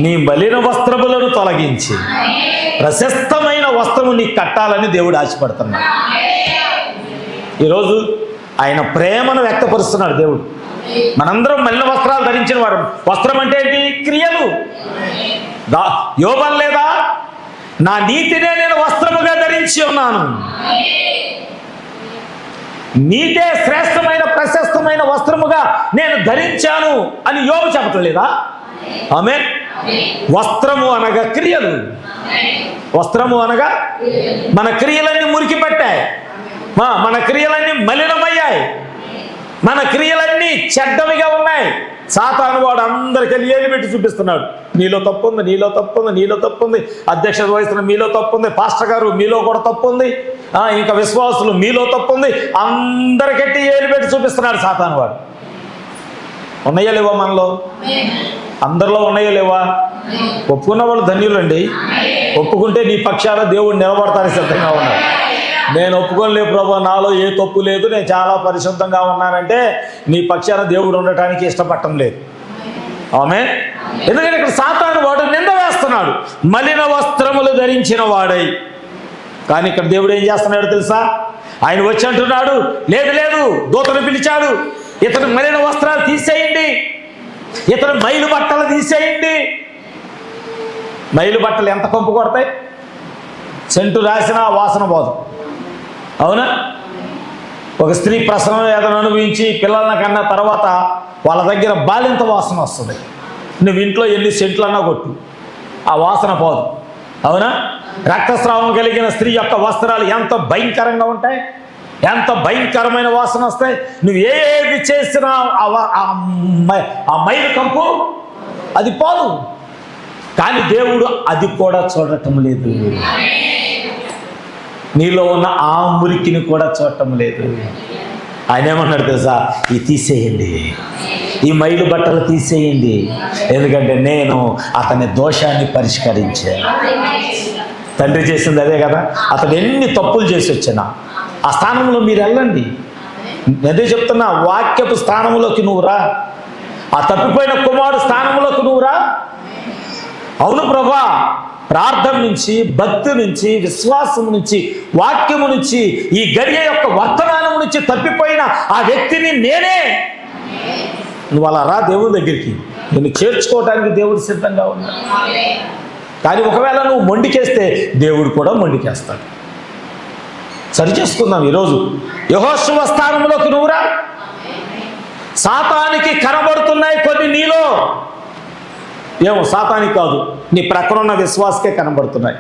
[SPEAKER 1] నీ మలిన వస్త్రములను తొలగించి ప్రశస్తమైన వస్త్రము నీకు కట్టాలని దేవుడు ఆశపడుతున్నాడు. ఈరోజు ఆయన ప్రేమను వ్యక్తపరుస్తున్నాడు దేవుడు. మనందరం మలిన వస్త్రాలు ధరించిన వారు. వస్త్రం అంటే ఏంటి? క్రియలు. యోబు లేదా, నా నీతినే నేను వస్త్రముగా ధరించి ఉన్నాను, నీతే శ్రేష్టమైన ప్రశస్తమైన వస్త్రముగా నేను ధరించాను అని యోబు చెప్పట్లేదా? ఆమేన్. వస్త్రము అనగా క్రియలు. వస్త్రము అనగా మన క్రియలన్నీ మురికి పట్టాయి, మన క్రియలన్నీ మలినమయ్యాయి, మన క్రియలన్నీ చెడ్డవిగా ఉన్నాయి. సాతాను వాడు అందరికీ ఏలు పెట్టి చూపిస్తున్నాడు. నీలో తప్పు ఉంది, నీలో తప్పు ఉంది, నీలో తప్పు ఉంది, అధ్యక్షత వహిస్తున్న మీలో తప్పు ఉంది, పాస్టర్ గారు మీలో కూడా తప్పు ఉంది, ఇంకా విశ్వాసులు మీలో తప్పు ఉంది, అందరికీ ఏలు పెట్టి చూపిస్తున్నాడు సాతాను వాడు. ఉన్నాయా లేవా మనలో? అందరిలో ఉన్నాయో లేవా? ఒప్పుకున్న వాళ్ళు ధన్యులండి. ఒప్పుకుంటే నీ పక్షాన దేవుడు నిలబడతానికి సిద్ధంగా ఉన్నాడు. నేను ఒప్పుకోలేదు ప్రభా, నాలో ఏ తప్పు లేదు, నేను చాలా పరిశుద్ధంగా ఉన్నానంటే నీ పక్షాన దేవుడు ఉండటానికి ఇష్టపడటం లేదు. ఆమేన్. ఎందుకంటే ఇక్కడ సాతాను వాడు నింద వేస్తున్నాడు, మలిన వస్త్రములు ధరించిన వాడై. కానీ ఇక్కడ దేవుడు ఏం చేస్తున్నాడు తెలుసా? ఆయన వచ్చి అంటున్నాడు, లేదు లేదు, దూతను పిలిచాడు, ఇతను మలిన వస్త్రాలు తీసేయండి, ఇతను మైలు బట్టలు తీసేయండి. మైలు బట్టలు ఎంత కంపు కొడతాయి? సెంటు రాసినా వాసన పోదు, అవునా? ఒక స్త్రీ ప్రసవం వేదన అనుభవించి పిల్లలను కన్నా తర్వాత వాళ్ళ దగ్గర బాలింత వాసన వస్తుంది. నువ్వు ఇంట్లో ఎన్ని సెంట్లన్నా కొట్టు, ఆ వాసన పోదు, అవునా? రక్తస్రావం కలిగిన స్త్రీ యొక్క వస్త్రాలు ఎంత భయంకరంగా ఉంటాయి, ఎంత భయంకరమైన వాసన వస్తాయి. నువ్వు ఏది చేసినా ఆ మైలు కంపు అది పోదు. కానీ దేవుడు అది కూడా చూడటం లేదు, నీలో ఉన్న ఆ మురికిని కూడా చూడటం లేదు. ఆయన ఏమన్నాడు తెలుసా? ఇది తీసేయండి, ఈ మైలు బట్టలు తీసేయండి, ఎందుకంటే నేను అతని దోషాన్ని పరిష్కరించాను. తండ్రి చేసింది అదే కదా. అతను ఎన్ని తప్పులు చేసి వచ్చినా ఆ స్థానంలో మీరు వెళ్ళండి. అదే చెప్తున్నా, వాక్యపు స్థానంలోకి నువ్వు రా, ఆ తప్పిపోయిన కుమారుడు స్థానంలోకి నువ్వు రా. అవును ప్రభా, ప్రార్థన నుంచి, భక్తి నుంచి, విశ్వాసం నుంచి, వాక్యము నుంచి, ఈ గడియ యొక్క వర్తమానం నుంచి తప్పిపోయిన ఆ వ్యక్తిని నేనే. నువ్వు అలా రా దేవుడి దగ్గరికి, నిన్ను చేర్చుకోవడానికి దేవుడు సిద్ధంగా ఉన్నాడు. కానీ ఒకవేళ నువ్వు మొండికేస్తే దేవుడు కూడా మొండికేస్తాడు. సరి చేసుకుందాం. ఈరోజు యెహోషువ స్థానంలోకి నువ్వురా. సాతానికి కనబడుతున్నాయి కొన్ని నీలో, ఏమో సాతానికి కాదు, నీ ప్రక్కన ఉన్న విశ్వాసకే కనబడుతున్నాయి.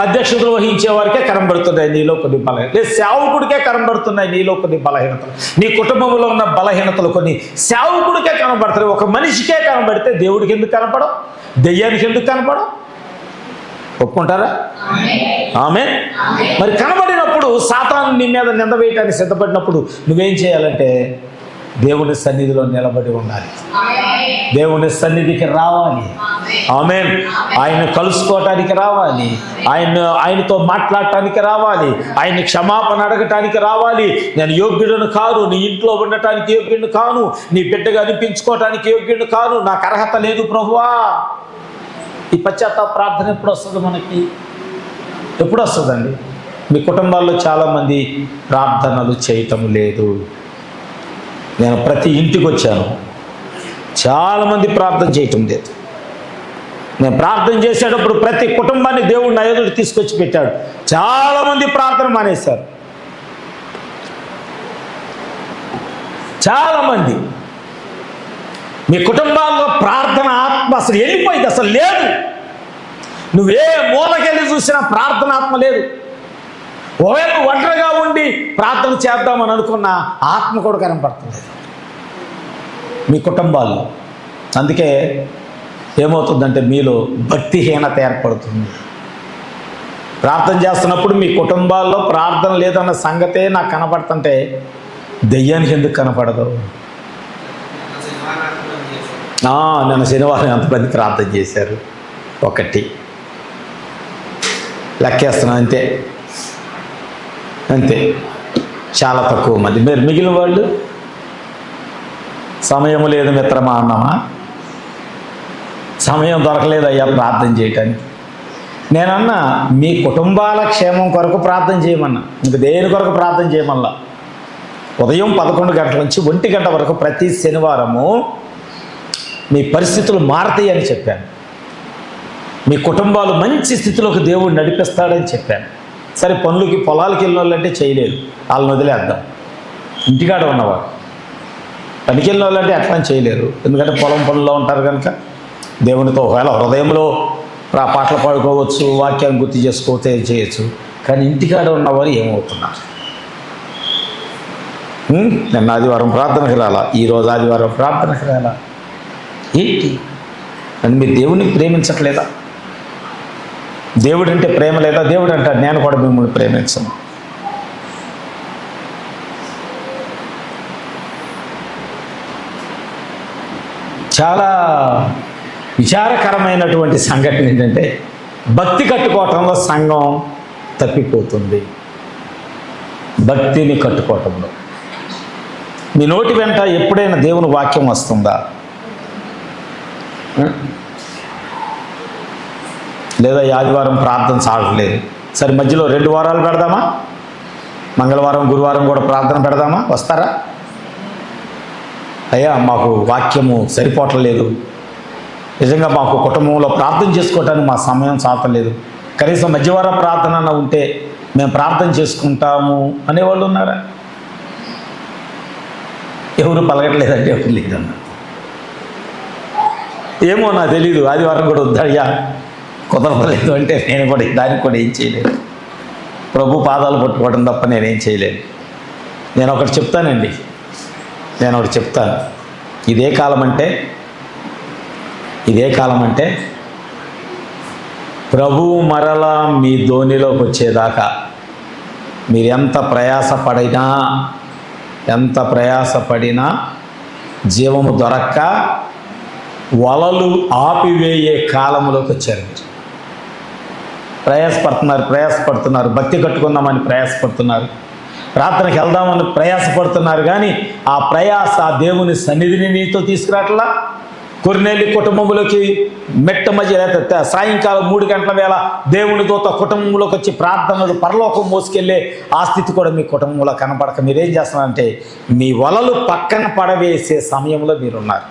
[SPEAKER 1] అధ్యక్షతలు వహించే వారికే కనబడుతున్నాయి నీలో కొన్ని బలహీనతలు, లేదు సేవకుడికే కనబడుతున్నాయి నీలో కొన్ని బలహీనతలు, నీ కుటుంబంలో ఉన్న బలహీనతలు కొన్ని సేవకుడికే కనబడతాయి. ఒక మనిషికే కనబడితే దేవుడికి ఎందుకు కనపడం, దెయ్యానికి ఎందుకు కనపడం? ఒప్పుకుంటారా? ఆమేన్. మరి కనబడినప్పుడు సాతాను నీ మీద నింద వేయటానికి సిద్ధపడినప్పుడు నువ్వేం చేయాలంటే దేవుని సన్నిధిలో నిలబడి ఉండాలి, దేవుని సన్నిధికి రావాలి. ఆమేన్. ఆయన కలుసుకోవటానికి రావాలి, ఆయనతో మాట్లాడటానికి రావాలి, ఆయన్ని క్షమాపణ అడగటానికి రావాలి. నేను యోగ్యుడను కాను, నీ ఇంట్లో ఉండటానికి యోగ్యుడు కాను, నీ బిడ్డగా అనిపించుకోవటానికి యోగ్యుడు కాను, నాకు అర్హత లేదు ప్రభువా. ఈ పశ్చాత్తాప ప్రార్థన ఎప్పుడు వస్తుంది మనకి? ఎప్పుడు వస్తుందండి? మీ కుటుంబాల్లో చాలామంది ప్రార్థనలు చేయటం లేదు. నేను ప్రతి ఇంటికి వచ్చాను, చాలామంది ప్రార్థన చేయటం లేదు. నేను ప్రార్థన చేసేటప్పుడు ప్రతి కుటుంబాన్ని దేవుడు నా ఎదురు తీసుకొచ్చి పెట్టాడు. చాలామంది ప్రార్థన మానేశారు. చాలామంది మీ కుటుంబాల్లో ప్రార్థన ఆత్మ అసలు వెళ్ళిపోయింది, అసలు లేదు. నువ్వే మూలకెళ్ళి చూసినా ప్రార్థన ఆత్మ లేదు. ఒకవేళ ఒంటరిగా ఉండి ప్రార్థన చేద్దామని అనుకున్న ఆత్మ కూడా కనపడుతుంది మీ కుటుంబాల్లో. అందుకే ఏమవుతుందంటే మీలో భక్తిహీనత ఏర్పడుతుంది. ప్రార్థన చేస్తున్నప్పుడు మీ కుటుంబాల్లో ప్రార్థన లేదన్న సంగతే నాకు కనపడుతుంటే దెయ్యానికి ఎందుకు కనపడదు? నిన్న శనివారం ఎంతమంది ప్రార్థన చేశారు? ఒకటి. లెక్కేస్తున్నాను, అంతే అంతే, చాలా తక్కువ మంది. మీరు మిగిలిన వాళ్ళు సమయం లేదు మిత్రమా అన్నామా? సమయం దొరకలేదయ్యా ప్రార్థన చేయటానికి. నేనన్నా మీ కుటుంబాల క్షేమం కొరకు ప్రార్థన చేయమన్నా, ఇంక దేని కొరకు ప్రార్థన చేయమల్లా. ఉదయం 11 గంటల నుంచి 1 గంట వరకు ప్రతి శనివారము మీ పరిస్థితులు మారతాయి అని చెప్పాను. మీ కుటుంబాలు మంచి స్థితిలోకి దేవుడు నడిపిస్తాడని చెప్పాను. సరే, పనులకి పొలాలకి వెళ్ళిన వాళ్ళంటే చేయలేదు, వాళ్ళని వదిలేద్దాం. ఇంటికాడ ఉన్నవాడు పనికి వెళ్ళిన వాళ్ళంటే అట్లా చేయలేరు, ఎందుకంటే పొలం పనుల్లో ఉంటారు కనుక. దేవునితో ఒకవేళ హృదయంలో పాటలు పాడుకోవచ్చు, వాక్యాన్ని గుర్తు చేసుకోవచ్చు, చేయొచ్చు. కానీ ఇంటికాడ ఉన్నవారు ఏమవుతున్నారు? నిన్న ఆదివారం ప్రార్థనకు రాలా, ఈరోజు ఆదివారం ప్రార్థనకు రాలా. ఏంటి అని మీరు దేవుని ప్రేమించట్లేదా? దేవుడు అంటే ప్రేమ లేదా? దేవుడు అంటాడు నేను కూడా మిమ్మల్ని ప్రేమించను. చాలా విచారకరమైనటువంటి సంఘటన ఏంటంటే భక్తి కట్టుకోవటంలో సంఘం తప్పిపోతుంది. భక్తిని కట్టుకోవటంలో మీ నోటి వెంట ఎప్పుడైనా దేవుని వాక్యం వస్తుందా? లేదా ఆదివారం ప్రార్థన సాగలేదు, సరే మధ్యలో 2 వారాలు పెడదామా? మంగళవారం గురువారం కూడా ప్రార్థన పెడదామా? వస్తారా? అయ్యా మాకు వాక్యము సరిపోవట్లేదు, నిజంగా మాకు కుటుంబంలో ప్రార్థన చేసుకోవటానికి మా సమయం చాలలేదు, కనీసం మధ్యవారం ప్రార్థన ఉంటే మేము ప్రార్థన చేసుకుంటాము అనేవాళ్ళు ఉన్నారా? ఎవరు పలకట్లేదంటే ఎవరు లేదన్న. ఏమో నాకు తెలీదు, ఆదివారం కూడా వద్దయ్యా కుదరలేదు అంటే నేను కూడా దానికి కూడా ఏం చేయలేదు. ప్రభు పాదాలు పట్టుకోవడం తప్ప నేనేం చేయలేను. నేను ఒకటి చెప్తానండి, ఇదే కాలం అంటే ప్రభువు మరలా మీ ధోనిలోకి వచ్చేదాకా మీరు ఎంత ప్రయాసపడినా జీవము దొరక్క వలలు ఆపివేయే కాలంలోకి వచ్చారు. మీరు ప్రయాసపడుతున్నారు, భక్తి కట్టుకుందామని ప్రయాసపడుతున్నారు, ప్రార్థనకి వెళ్దామని ప్రయాసపడుతున్నారు. కానీ ఆ ప్రయాస దేవుని సన్నిధిని నీతో తీసుకురావట్లా, కొర్నేలి కుటుంబంలోకి మెట్ట మధ్య సాయంకాలం 3 గంటల వేళ దేవుని దూత కుటుంబంలోకి వచ్చి ప్రార్థనలు పరలోకం మోసుకెళ్ళే ఆ స్థితి కూడా మీ కుటుంబంలో కనపడక మీరేం చేస్తున్నారంటే మీ వలలు పక్కన పడవేసే సమయంలో మీరున్నారు.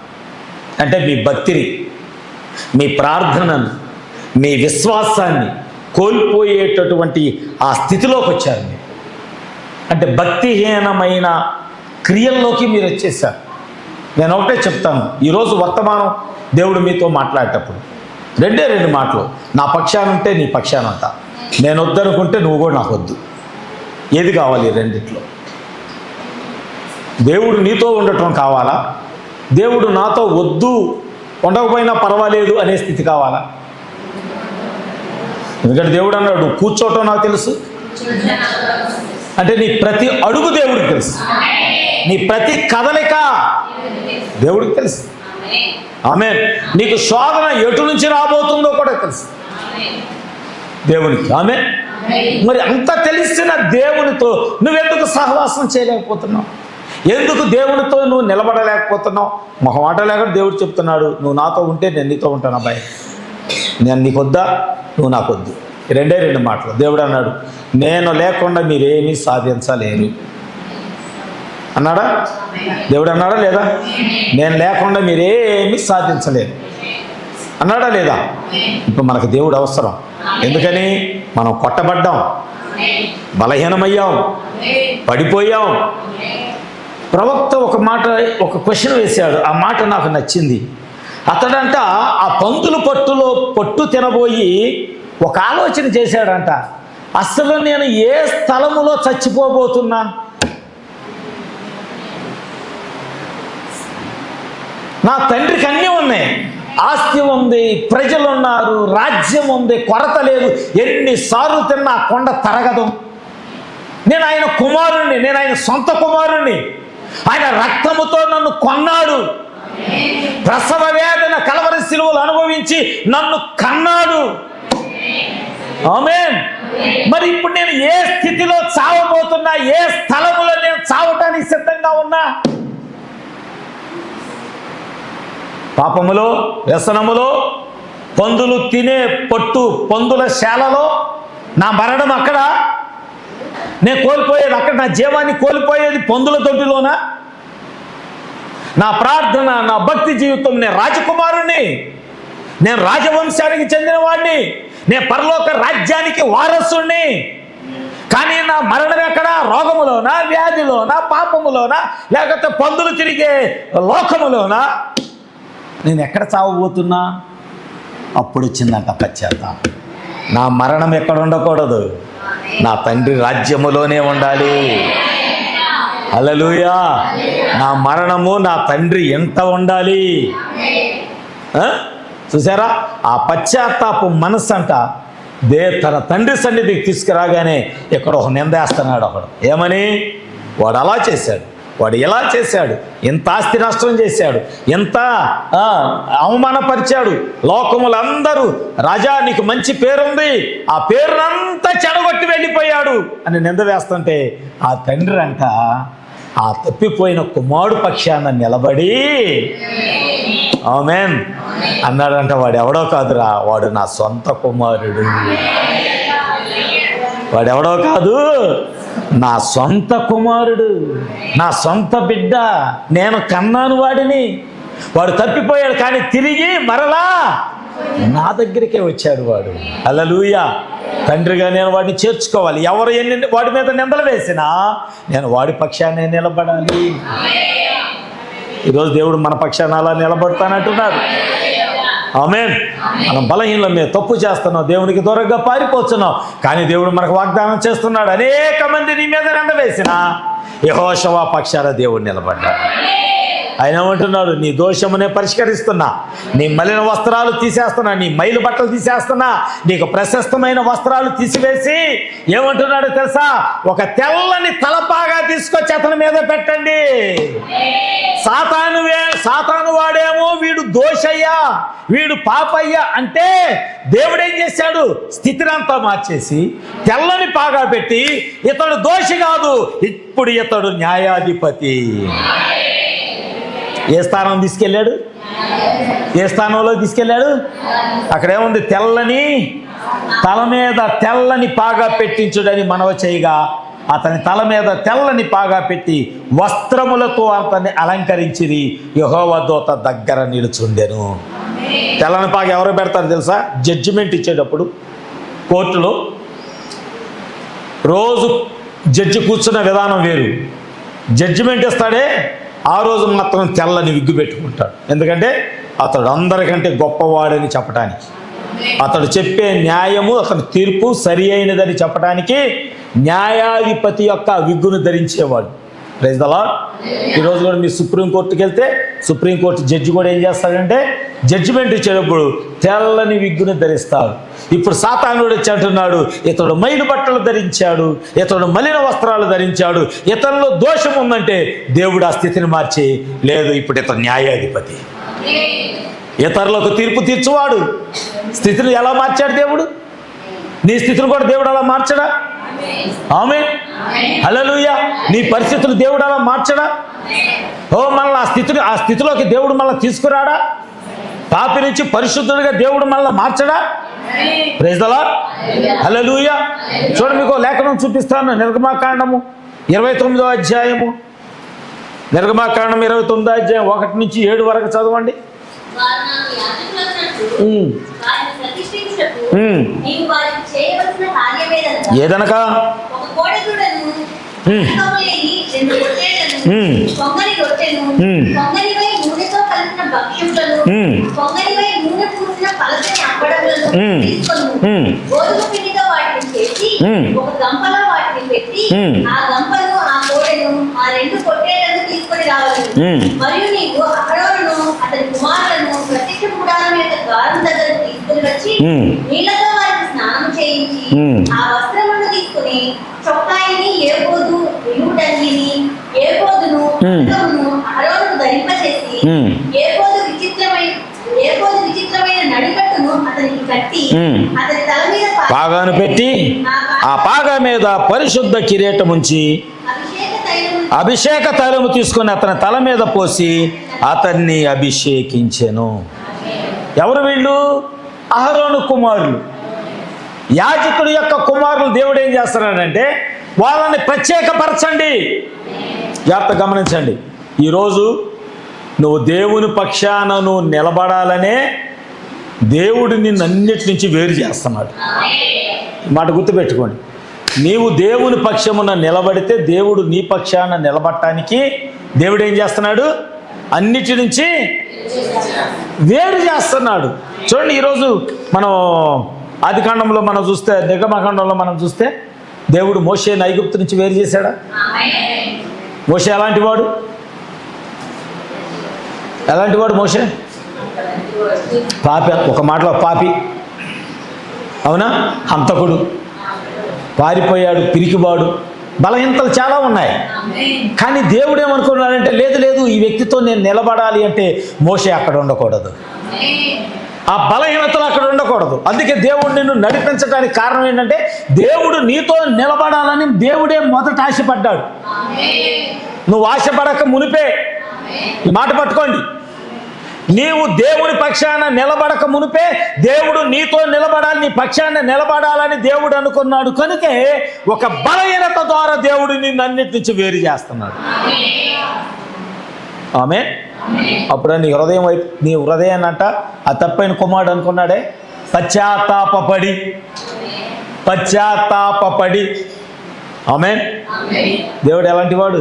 [SPEAKER 1] అంటే మీ భక్తిని, మీ ప్రార్థనను, మీ విశ్వాసాన్ని కోల్పోయేటటువంటి ఆ స్థితిలోకి వచ్చారు మీరు. అంటే భక్తిహీనమైన క్రియల్లోకి మీరు వచ్చేసారు. నేను ఒకటే చెప్తాను, ఈరోజు వర్తమానం దేవుడు మీతో మాట్లాడేటప్పుడు 2 మాటలు. నా పక్షాన ఉంటే నీ పక్షాన అంట, నేను వద్దనుకుంటే నువ్వు కూడా నాకు వద్దు. ఏది కావాలి? రెండిట్లో. దేవుడు నీతో ఉండటం కావాలా? దేవుడు నాతో వద్దు, ఉండకపోయినా పర్వాలేదు అనే స్థితి కావాలా? ఎందుకంటే దేవుడు అన్నాడు కూర్చోవటం నాకు తెలుసు. అంటే నీ ప్రతి అడుగు దేవుడికి తెలుసు, నీ ప్రతి కదలిక దేవుడికి తెలుసు. ఆమేన్. నీకు శోధన ఎటు నుంచి రాబోతుందో కూడా తెలుసు దేవునికి. ఆమేన్. మరి అంత తెలిసిన దేవునితో నువ్వెందుకు సహవాసం చేయలేకపోతున్నావు? ఎందుకు దేవునితో నువ్వు నిలబడలేకపోతున్నావు? మొహమాట లేకుండా దేవుడు చెప్తున్నాడు, నువ్వు నాతో ఉంటే నేను నీతో ఉంటాను అబ్బాయి, నేను నీకు వద్దా, నువ్వు నాకు వద్దు. 2 మాటలు. దేవుడు అన్నాడు నేను లేకుండా మీరేమీ సాధించలేరు అన్నాడా? దేవుడు అన్నాడా లేదా? నేను లేకుండా మీరేమీ సాధించలేరు అన్నాడా లేదా? ఇప్పుడు మనకు దేవుడు అవసరం. ఎందుకని? మనం కొట్టబడ్డాం, బలహీనమయ్యాం, పడిపోయాం. ప్రవక్త ఒక క్వశ్చన్ వేశాడు, ఆ మాట నాకు నచ్చింది. అతడంట ఆ పందుల పట్టు తినబోయి ఒక ఆలోచన చేశాడంట, అసలు నేను ఏ స్థలములో చచ్చిపోబోతున్నా? నా తండ్రికి అన్నీ ఉన్నాయి, ఆస్తి ఉంది, ప్రజలు ఉన్నారు, రాజ్యం ఉంది, కొరత లేదు. ఎన్నిసార్లు తిన్నా కొండ తరగదు. నేను ఆయన కుమారుణ్ణి, నేను ఆయన సొంత కుమారుణ్ణి. ఆయన రక్తముతో నన్ను కొన్నాడు, ప్రసవ వేదన కలవరి శిలువలు అనుభవించి నన్ను కన్నాడు. ఆమేన్. మరి ఇప్పుడు నేను ఏ స్థితిలో చావబోతున్నా, ఏ స్థలములో నేను చావటానికి సిద్ధంగా ఉన్నా? పాపములో, వ్యసనములో, పందులు తినే పందుల శాలలో నా మరణం అక్కడ, నేను కోల్పోయేది అక్కడ, నా జీవాన్ని కోల్పోయేది పందుల దొడ్డిలోనా? నా ప్రార్థన, నా భక్తి జీవితం, నేను రాజకుమారుణ్ణి, నేను రాజవంశానికి చెందిన వాడిని, నేను పరలోక రాజ్యానికి వారసుణ్ణి. కానీ నా మరణం ఎక్కడ? రోగములోనా, వ్యాధిలోనా, పాపములోనా, లేకపోతే పందులు తిరిగే లోకములోనా? నేను ఎక్కడ చావబోతున్నా? అప్పుడు వచ్చిందంట పశ్చాత్తాపం. నా మరణం ఎక్కడ ఉండకూడదు, నా తండ్రి రాజ్యములోనే ఉండాలి. హల్లెలూయా. నా మరణము నా తండ్రి ఎంత ఉండాలి. చూసారా? ఆ పశ్చాత్తాపం మనస్సు అంట తన తండ్రి సన్నిధికి తీసుకురాగానే ఇక్కడ ఒక నిందేస్తున్నాడు ఒకడు. ఏమని? వాడు అలా చేశాడు, వాడు ఎలా చేశాడు, ఎంత ఆస్తి నష్టం చేశాడు, ఎంత అవమానపరిచాడు, లోకములందరూ రాజా నీకు మంచి పేరుంది, ఆ పేరునంతా చెడగొట్టి వెళ్ళిపోయాడు అని నింద వేస్తుంటే ఆ తండ్రి అంట ఆ తప్పిపోయిన కుమారుడు పక్షాన నిలబడి ఆమేన్ అన్నాడంట. వాడు ఎవడో కాదురా, వాడు నా సొంత కుమారుడు. వాడెవడో కాదు, నా సొంత కుమారుడు, నా సొంత బిడ్డ, నేను కన్నాను వాడిని. వాడు తప్పిపోయాడు కానీ తిరిగి మరలా నా దగ్గరికే వచ్చాడు వాడు. హల్లెలూయా. తండ్రిగా నేను వాడిని చేర్చుకోవాలి. ఎవరు ఎన్ని వాడి మీద నిందలు వేసినా నేను వాడి పక్షాన్ని నిలబడాలి. ఈరోజు దేవుడు మన పక్షాన అలా నిలబడతానంటున్నాడు. ఆమేన్. మనం బలహీనల మీద తప్పు చేస్తున్నాం, దేవునికి దూరంగా పారిపోతున్నాం. కానీ దేవుడు మనకు వాగ్దానం చేస్తున్నాడు, అనేక మంది నీ మీద నింద వేసినా యెహోషువ పక్షాన దేవుడు నిలబడ్డాడు. ఆయన ఏమంటున్నాడు? నీ దోషమునే పరిష్కరిస్తున్నా, నీ మలిన వస్త్రాలు తీసేస్తున్నా, నీ మైలు బట్టలు తీసేస్తున్నా, నీకు ప్రశస్తమైన వస్త్రాలు తీసివేసి ఏమంటున్నాడు తెలుసా? ఒక తెల్లని తలపాగా తీసుకొచ్చి అతని మీద పెట్టండి. సాతాను వాడేమో వీడు దోషయ్యా, వీడు పాపయ్యా అంటే దేవుడు ఏం చేశాడు? స్థితినంతా మార్చేసి తెల్లని పాగా పెట్టి ఇతడు దోషి కాదు, ఇప్పుడు ఇతడు న్యాయాధిపతి. ఏ స్థానం తీసుకెళ్ళాడు? ఏ స్థానంలో తీసుకెళ్ళాడు? అక్కడేముంది? తెల్లని తల మీద తెల్లని పాగా పెట్టించుడని మనవ చేయగా అతని తల మీద తెల్లని పాగా పెట్టి వస్త్రములతో అతన్ని అలంకరించిరి. యెహోవా దూత దగ్గర నిలుచుండెను. తెల్లని పాగా ఎవరు పెడతారు తెలుసా? జడ్జిమెంట్ ఇచ్చేటప్పుడు కోర్టులో రోజు జడ్జి కూర్చున్న విధానం వేరు. జడ్జిమెంట్ ఇస్తాడే ఆ రోజు మాత్రం తెల్లని విగ్గు పెట్టుకుంటాడు. ఎందుకంటే అతడు అందరికంటే గొప్పవాడని చెప్పడానికి, అతడు చెప్పే న్యాయము, అతని తీర్పు సరి అయినదని చెప్పడానికి న్యాయాధిపతి యొక్క విగ్గును ధరించేవాడు. Praise the lord. ఈరోజు కూడా మీరు సుప్రీంకోర్టుకి వెళ్తే సుప్రీంకోర్టు జడ్జి కూడా ఏం చేస్తాడంటే జడ్జిమెంట్ ఇచ్చేటప్పుడు తెల్లని విగ్గును ధరిస్తాడు. ఇప్పుడు సాతానుడు వచ్చి అంటున్నాడు, ఇతడు మైలు బట్టలు ధరించాడు, ఇతడు మలిన వస్త్రాలు ధరించాడు, ఇతనిలో దోషం ఉందంటే దేవుడు ఆ స్థితిని మార్చి, లేదు ఇప్పుడు ఇతడు న్యాయాధిపతి, ఇతరులకు తీర్పు తీర్చువాడు. స్థితిని ఎలా మార్చాడు దేవుడు? నీ స్థితిని కూడా దేవుడు అలా మార్చడా? ఆమేన్, హల్లెలూయా. నీ పరిస్థితులు దేవుడు అలా మార్చడా? మళ్ళీ ఆ స్థితిలోకి దేవుడు మళ్ళీ తీసుకురాడా? పాపి నుంచి పరిశుద్ధుడిగా దేవుడు మళ్ళీ మార్చడా? ప్రైజ్ ది లార్డ్, హల్లెలూయా. చూడండి, మీకు లేఖనం చూపిస్తాను. నిర్గమాకాండము 29వ అధ్యాయము. నిర్గమాకాండం 29వ అధ్యాయం 1 నుంచి 7 వరకు చదవండి. ఏదనక
[SPEAKER 2] మరియు నీవు అహరోనును అతని కుమారులను ప్రత్యక్ష గుడారం యొక్క ద్వారం దగ్గర తీసుకుని వచ్చి నీళ్లతో వారికి స్నానం చేయించి ఆ వస్త్రములను తీసుకుని చొక్కాయిని ఏపోదు వినుటంగిని ఏపోదును అహరోనుకు ధరింపచేసి ఏపోదు విచిత్రమైన నడికట్టును అతనికి కట్టి అతని తల మీద
[SPEAKER 1] పాగాను పెట్టి ఆ పాగా మీద పరిశుద్ధ కిరీటం ఉంచి అభిషేక తైలము తీసుకొని అతని తల మీద పోసి అతన్ని అభిషేకించెను. ఎవరు వీళ్ళు? అహరోను కుమారులు. యాజకుడి యొక్క కుమారులు దేవుడు ఏం చేస్తున్నాడంటే వాళ్ళని ప్రత్యేకపరచండి. జాగ్రత్త గమనించండి. ఈరోజు నువ్వు దేవుని పక్షాన నువ్వు నిలబడాలనే దేవుడు నిన్ను అన్నిటి నుంచి వేరు చేస్తున్నాడు. మాట గుర్తుపెట్టుకోండి. నీవు దేవుని పక్షమున నిలబడితే దేవుడు నీ పక్షాన నిలబడటానికి దేవుడు ఏం చేస్తున్నాడు? అన్నిటి నుంచి వేరు చేస్తున్నాడు. చూడండి, ఈరోజు మనం ఆదికాండంలో మనం చూస్తే, నిర్గమకాండంలో మనం చూస్తే దేవుడు మోషేని ఐగుప్తు నుంచి వేరు చేశాడా? మోషే ఎలాంటి వాడు? మోషే పాపి, ఒక మాటలో పాపి, అవునా? హంతకుడు, పారిపోయాడు, పిరికివాడు, బలహీనతలు చాలా ఉన్నాయి. కానీ దేవుడు ఏమనుకున్నాడంటే లేదు ఈ వ్యక్తితో నేను నిలబడాలి అంటే మోషే అక్కడ ఉండకూడదు, ఆ బలహీనతలు అక్కడ ఉండకూడదు. అందుకే దేవుడు నిన్ను నడిపించడానికి కారణం ఏంటంటే దేవుడు నీతో నిలబడాలని దేవుడే మొదట ఆశపడ్డాడు. నువ్వు ఆశపడక మునిపే, ఈ మాట పట్టుకోండి, నీవు దేవుని పక్షాన నిలబడక మునిపే దేవుడు నీతో నిలబడాలి, నీ పక్షాన నిలబడాలని దేవుడు అనుకున్నాడు. కనుకే ఒక బలహీనత ద్వారా దేవుడు నిన్ను అన్నిటి నుంచి వేరు చేస్తున్నాడు. ఆమె అప్పుడు నీ హృదయం వైపు, నీ హృదయాన్ని అంట ఆ తప్పైన కుమారుడు అనుకున్నాడే, పశ్చాత్తాపపడి. ఆమె దేవుడు ఎలాంటి వాడు?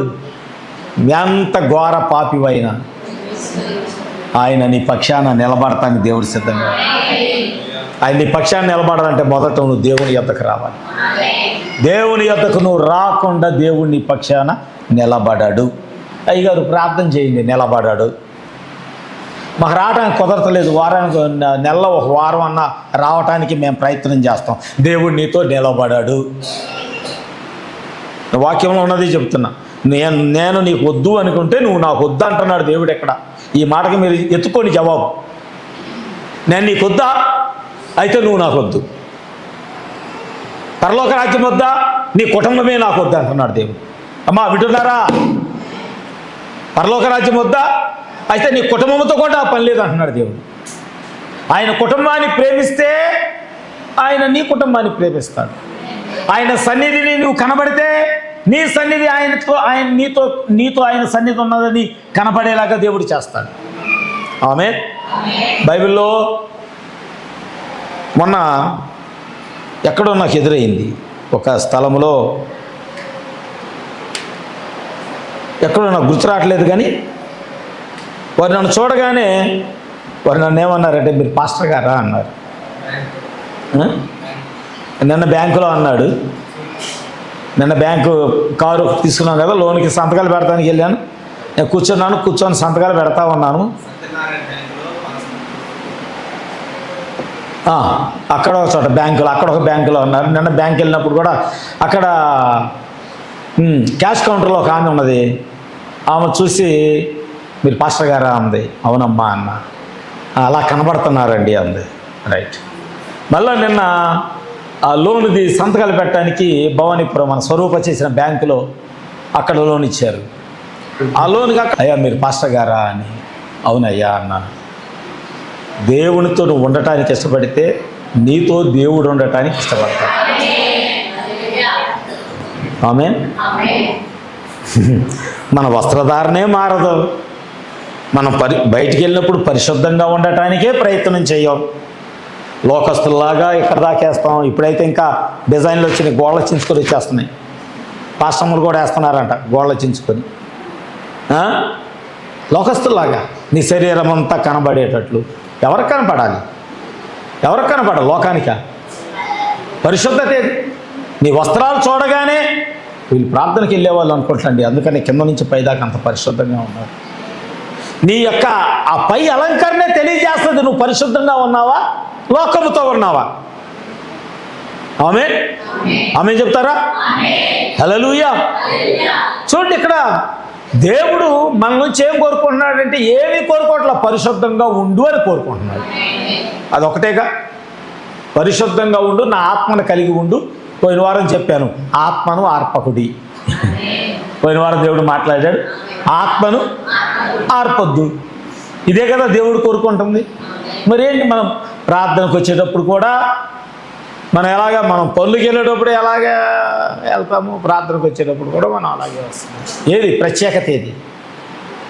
[SPEAKER 1] ఎంత ఘోర పాపివైనా ఆయన నీ పక్షాన నిలబడతానికి దేవుడు సిద్ధంగా. ఆయన నీ పక్షాన్ని నిలబడాలంటే మొదట నువ్వు దేవుని యొద్దకు రావాలి. దేవుని యొద్దకు నువ్వు రాకుండా దేవుడు నీ పక్షాన నిలబడాడు. అయ్యగారు ప్రార్థన చేయండి, నిలబడాడు. మాకు రావడానికి కుదరతలేదు, వారానికి నెలలో ఒక వారం అన్నా రావటానికి మేము ప్రయత్నం చేస్తాం. దేవుడు నీతో నిలబడాడు. వాక్యంలో ఉన్నది చెప్తున్నా. నేను నీకు వద్దు అనుకుంటే నువ్వు నాకు వద్దు అంటున్నాడు దేవుడు. ఎక్కడ? ఈ మాటకి మీరు ఎత్తుకోని జవాబు. నేను నీకు వద్దా? అయితే నువ్వు నాకు వద్దు. పరలోక రాజ్యం వద్దా? నీ కుటుంబమే నాకు వద్దు అంటున్నాడు దేవుడు. అమ్మా వింటున్నారా? పరలోక రాజ్యం వద్దా? అయితే నీ కుటుంబంతో కూడా పని లేదు అంటున్నాడు దేవుడు. ఆయన కుటుంబాన్ని ప్రేమిస్తే ఆయన నీ కుటుంబాన్ని ప్రేమిస్తాడు. ఆయన సన్నిధిని నువ్వు కనబడితే నీ సన్నిధి నీతో ఆయన సన్నిధి ఉన్నదని కనపడేలాగా దేవుడు చేస్తాడు. ఆమేన్. బైబిల్లో మొన్న ఎక్కడో నాకు ఎదురైంది, ఒక స్థలంలో, ఎక్కడో నాకు గుర్తు రావట్లేదు, కానీ వారు నన్ను చూడగానే వారు నన్ను ఏమన్నారంటే, మీరు పాస్టర్ గారా అన్నారు. నిన్న బ్యాంకులో అన్నాడు, నిన్న బ్యాంకు కారు తీసుకున్నాను కదా, లోన్కి సంతకాలు పెడతానికి వెళ్ళాను. నేను కూర్చొని సంతకాలు పెడతా ఉన్నాను. అక్కడ ఒక చోట బ్యాంకులో, అక్కడ ఒక బ్యాంకులో ఉన్నారు. నిన్న బ్యాంక్ వెళ్ళినప్పుడు కూడా అక్కడ క్యాష్ కౌంటర్లో ఒక ఆమె ఉన్నది. ఆమె చూసి మీరు పాస్టర్ గారా అంది. అవునమ్మా అన్న. అలా కనబడుతున్నారండి అంది. రైట్. మళ్ళీ నిన్న ఆ లోన్ది సంతకాలు పెట్టడానికి భవానీపురం మన స్వరూప చేసిన బ్యాంకులో అక్కడ లోన్ ఇచ్చారు. ఆ లోన్కి అయ్యా మీరు పాస్టర్ గారా అని. అవునయ్యా అన్నాను. దేవునితో నువ్వు ఉండటానికి ఇష్టపడితే నీతో దేవుడు ఉండటానికి ఇష్టపడతాడు. ఆమేన్. మన వస్త్రధారణే మారదు. మనం బయటికి వెళ్ళినప్పుడు పరిశుద్ధంగా ఉండటానికే ప్రయత్నం చేయం. లోకస్తుల్లాగా ఇక్కడ దాకేస్తాం. ఇప్పుడైతే ఇంకా డిజైన్లు వచ్చినాయి, గోళ్ళ చించుకొని వచ్చేస్తున్నాయి. పాస్టర్లు కూడా వేస్తున్నారంట గోళ్ళ చించుకొని. లోకస్తుల్లాగా నీ శరీరం అంతా కనబడేటట్లు. ఎవరికి కనపడాలి? ఎవరికి కనపడాలి? లోకానిక? పరిశుద్ధత ఏది? నీ వస్త్రాలు చూడగానే వీళ్ళు ప్రార్థనకి వెళ్ళేవాళ్ళు అనుకుంటండి, అందుకని కింద నుంచి పైదాకా అంత పరిశుద్ధంగా ఉన్నారు. నీ యొక్క ఆ పై అలంకరణే తెలియజేస్తుంది నువ్వు పరిశుద్ధంగా ఉన్నావా, లోకముతో ఉన్నావా. ఆమేన్. ఆమేన్ చెప్తారా? హల్లెలూయా. చూడండి, ఇక్కడ దేవుడు మన నుంచి ఏం కోరుకుంటున్నాడంటే ఏమీ కోరుకోవట్లా, పరిశుద్ధంగా ఉండు అని కోరుకుంటున్నాడు. అదొకటేగా, పరిశుద్ధంగా ఉండు, నా ఆత్మను కలిగి ఉండు. పోయిన వారం చెప్పాను, ఆత్మను ఆర్పకుడి. పోయిన వారం దేవుడు మాట్లాడాడు, ఆత్మను ఆర్పొద్దు. ఇదే కదా దేవుడు కోరుకుంటుంది. మరేంటి, మనం ప్రార్థనకు వచ్చేటప్పుడు కూడా మనం పనులకు వెళ్ళేటప్పుడు ఎలాగే వెళ్తాము, ప్రార్థనకు వచ్చేటప్పుడు కూడా మనం అలాగే వస్తాం. ఏది ప్రత్యేకత?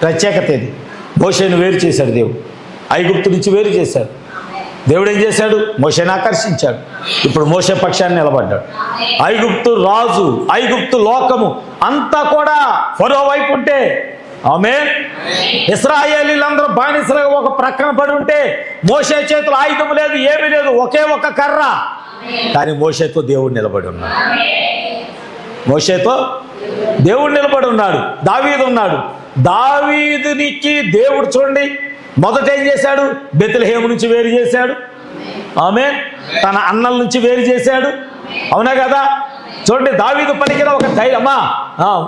[SPEAKER 1] ప్రత్యేకత ఏది? మోషేను వేరు చేశాడు దేవుడు, ఐగుప్తు నుంచి వేరు చేశాడు. దేవుడు ఏం చేశాడు? మోషేని ఆకర్షించాడు. ఇప్పుడు మోషే పక్షాన్ని నిలబడ్డాడు. ఐగుప్తు రాజు, ఐగుప్తు లోకము అంతా కూడా ఫరో వైపు ఉంటే, ఆమేన్, ఇశ్రాయేలీలందరూ బానిసలుగా ఒక ప్రక్కన పడి ఉంటే, మోషే చేతులు ఆయుధం లేదు, ఏమీ లేదు, ఒకే ఒక కర్ర. కానీ మోషేతో దేవుడు నిలబడి ఉన్నాడు. మోషేతో దేవుడు నిలబడి ఉన్నాడు. దావీదు ఉన్నాడు. దావీదునికి దేవుడు చూడండి మొదట ఏం చేశాడు? బెత్లెహేము నుంచి వేరు చేశాడు. ఆమేన్. తన అన్నల నుంచి వేరు చేశాడు. అవునా కదా? చూడండి, దావీదు పలికిన ఒక ధైర్యమా,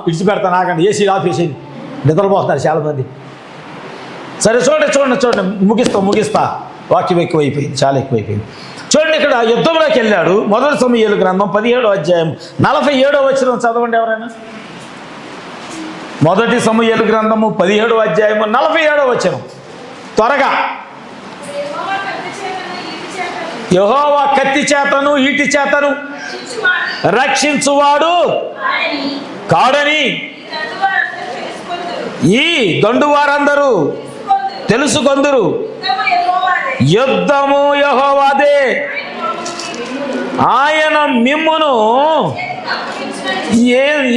[SPEAKER 1] విడిచిపెడతాను ఆగండి, ఏసీ ఆఫీసీ నిద్రపోతున్నారు చాలామంది. సరే చూడండి, ముగిస్తా. వాక్యం ఎక్కువైపోయింది, చాలా ఎక్కువైపోయింది. చూడండి, ఇక్కడ యుద్ధంలోకి వెళ్ళాడు. మొదటి సమూయేలు గ్రంథం 17వ అధ్యాయం 47వ వచనం చదవండి ఎవరైనా. మొదటి సమూయేలు గ్రంథము 17వ అధ్యాయము 47వ వచనం త్వరగా. యెహోవా కత్తి చేతను ఈటి చేతను రక్షించువాడు కాడని ఈ దండు వారందరూ తెలుసుకొందురు. యుద్ధము యెహోవాదే, ఆయన మిమ్మును.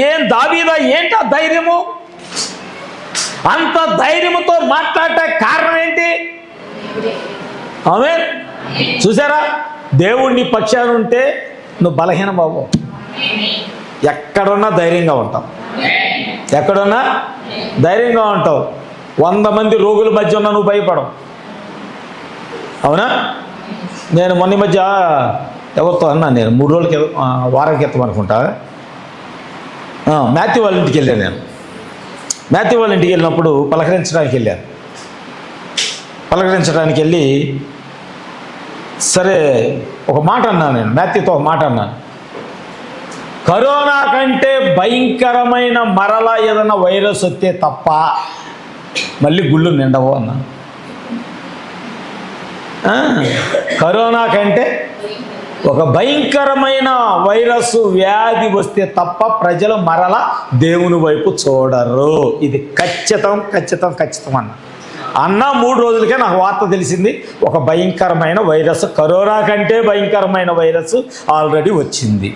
[SPEAKER 1] ఏం దావీదా, ఏంటా ధైర్యము? అంత ధైర్యముతో మాట్లాడే కారణం ఏంటి? ఆమేన్. చూసారా, దేవుణ్ణి పక్షాన ఉంటే నువ్వు బలహీన బాబు. ఎక్కడున్నా ధైర్యంగా ఉంటావు, ఎక్కడున్నా ధైర్యంగా ఉంటావు. 100 మంది రోగుల మధ్య ఉన్నా నువ్వు భయపడవు. అవునా? నేను మొన్న మధ్య ఎవరితో అన్నా, నేను 3 రోజులకి వారం క్రితం అనుకుంటా మాథ్యూ వాళ్ళ ఇంటికి వెళ్ళాను. నేను మాథ్యూ వాళ్ళ ఇంటికి వెళ్ళినప్పుడు పలకరించడానికి వెళ్ళి సరే ఒక మాట అన్నాను. నేను మాథ్యూతో ఒక మాట అన్నాను, కరోనా కంటే భయంకరమైన మరలా ఏదైనా వైరస్ వస్తే తప్ప మళ్ళీ గుళ్ళు నిండవు అన్నాను. కరోనా కంటే ఒక భయంకరమైన వైరస్ వ్యాధి వస్తే తప్ప ప్రజలు మరల దేవుని వైపు చూడరు. ఇది ఖచ్చితం అన్న 3 రోజులకే నాకు వార్త తెలిసింది. ఒక భయంకరమైన వైరస్, కరోనా కంటే భయంకరమైన వైరస్ ఆల్రెడీ వచ్చింది.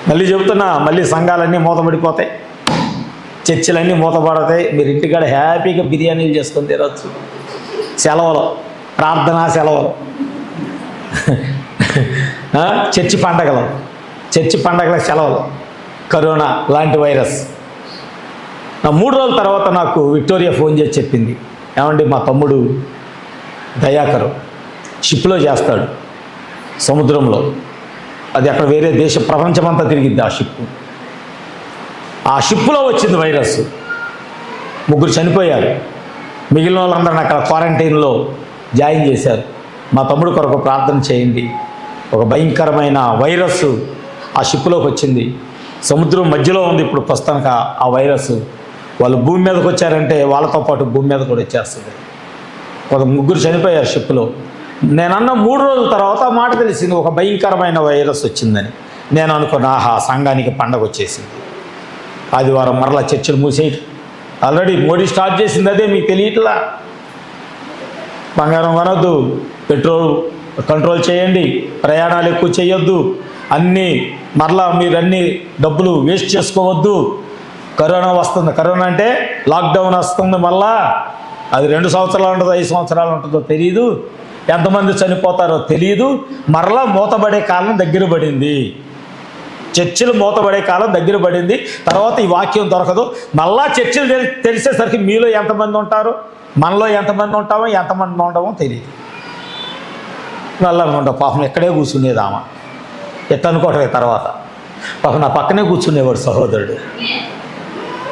[SPEAKER 1] మళ్ళీ చెబుతున్నా, మళ్ళీ సంఘాలన్నీ మూతపడిపోతాయి, చర్చిలన్నీ మూతపడతాయి. మీరు ఇంటికాడ హ్యాపీగా బిర్యానీలు చేసుకొని తినవచ్చు, సెలవులు, ప్రార్థనా సెలవులు, చర్చి పండగల సెలవులు. కరోనా లాంటి వైరస్. 3 రోజుల తర్వాత నాకు విక్టోరియా ఫోన్ చేసి చెప్పింది, ఏమండి మా తమ్ముడు దయాకరు షిప్లో చేస్తాడు సముద్రంలో, అది అక్కడ వేరే ప్రపంచమంతా తిరిగిద్ది ఆ షిప్. ఆ షిప్లో వచ్చింది వైరస్, 3 చనిపోయారు. మిగిలిన వాళ్ళందరిని అక్కడ క్వారంటైన్లో జాయిన్ చేశారు. మా తమ్ముడు కొరకు ప్రార్థన చేయండి. ఒక భయంకరమైన వైరస్ ఆ షిప్లోకి వచ్చింది. సముద్రం మధ్యలో ఉంది ఇప్పుడు ప్రస్తుతానికి ఆ వైరస్. వాళ్ళు భూమి మీదకి వచ్చారంటే వాళ్ళతో పాటు భూమి మీద కూడా వచ్చేస్తుంది. 3 చనిపోయారు షిప్లో. నేనన్న 3 రోజుల తర్వాత మాట తెలిసింది, ఒక భయంకరమైన వైరస్ వచ్చిందని. నేను అనుకున్నా, ఆహా సంఘానికి పండగ వచ్చేసింది. ఆదివారం మరలా చర్చలు మూసేయటం ఆల్రెడీ మోడీ స్టార్ట్ చేసింది. అదే మీకు తెలియట్లా. బంగారం కొనొద్దు, పెట్రోల్ కంట్రోల్ చేయండి, ప్రయాణాలు ఎక్కువ చేయొద్దు, అన్నీ మరలా మీరు అన్ని డబ్బులు వేస్ట్ చేసుకోవద్దు. కరోనా వస్తుంది, కరోనా అంటే లాక్డౌన్ వస్తుంది మళ్ళా. అది 2 సంవత్సరాలు ఉంటుందో 5 సంవత్సరాలు ఉంటుందో తెలియదు, ఎంతమంది చనిపోతారో తెలియదు. మరలా మూతబడే కాలం దగ్గర పడింది, చర్చిలు మూతబడే కాలం దగ్గర పడింది. తర్వాత ఈ వాక్యం దొరకదు. మళ్ళా చర్చిలు తెలిసేసరికి మీలో ఎంతమంది ఉంటారు, మనలో ఎంతమంది ఉంటామో ఎంతమంది ఉండమో తెలియదు. నల్లగా ఉంటాం పాపం, ఎక్కడే కూర్చునేది ఆమె, ఎట్ట అనుకోవటమే. తర్వాత పాపం నా పక్కనే కూర్చునేవాడు సహోదరుడు,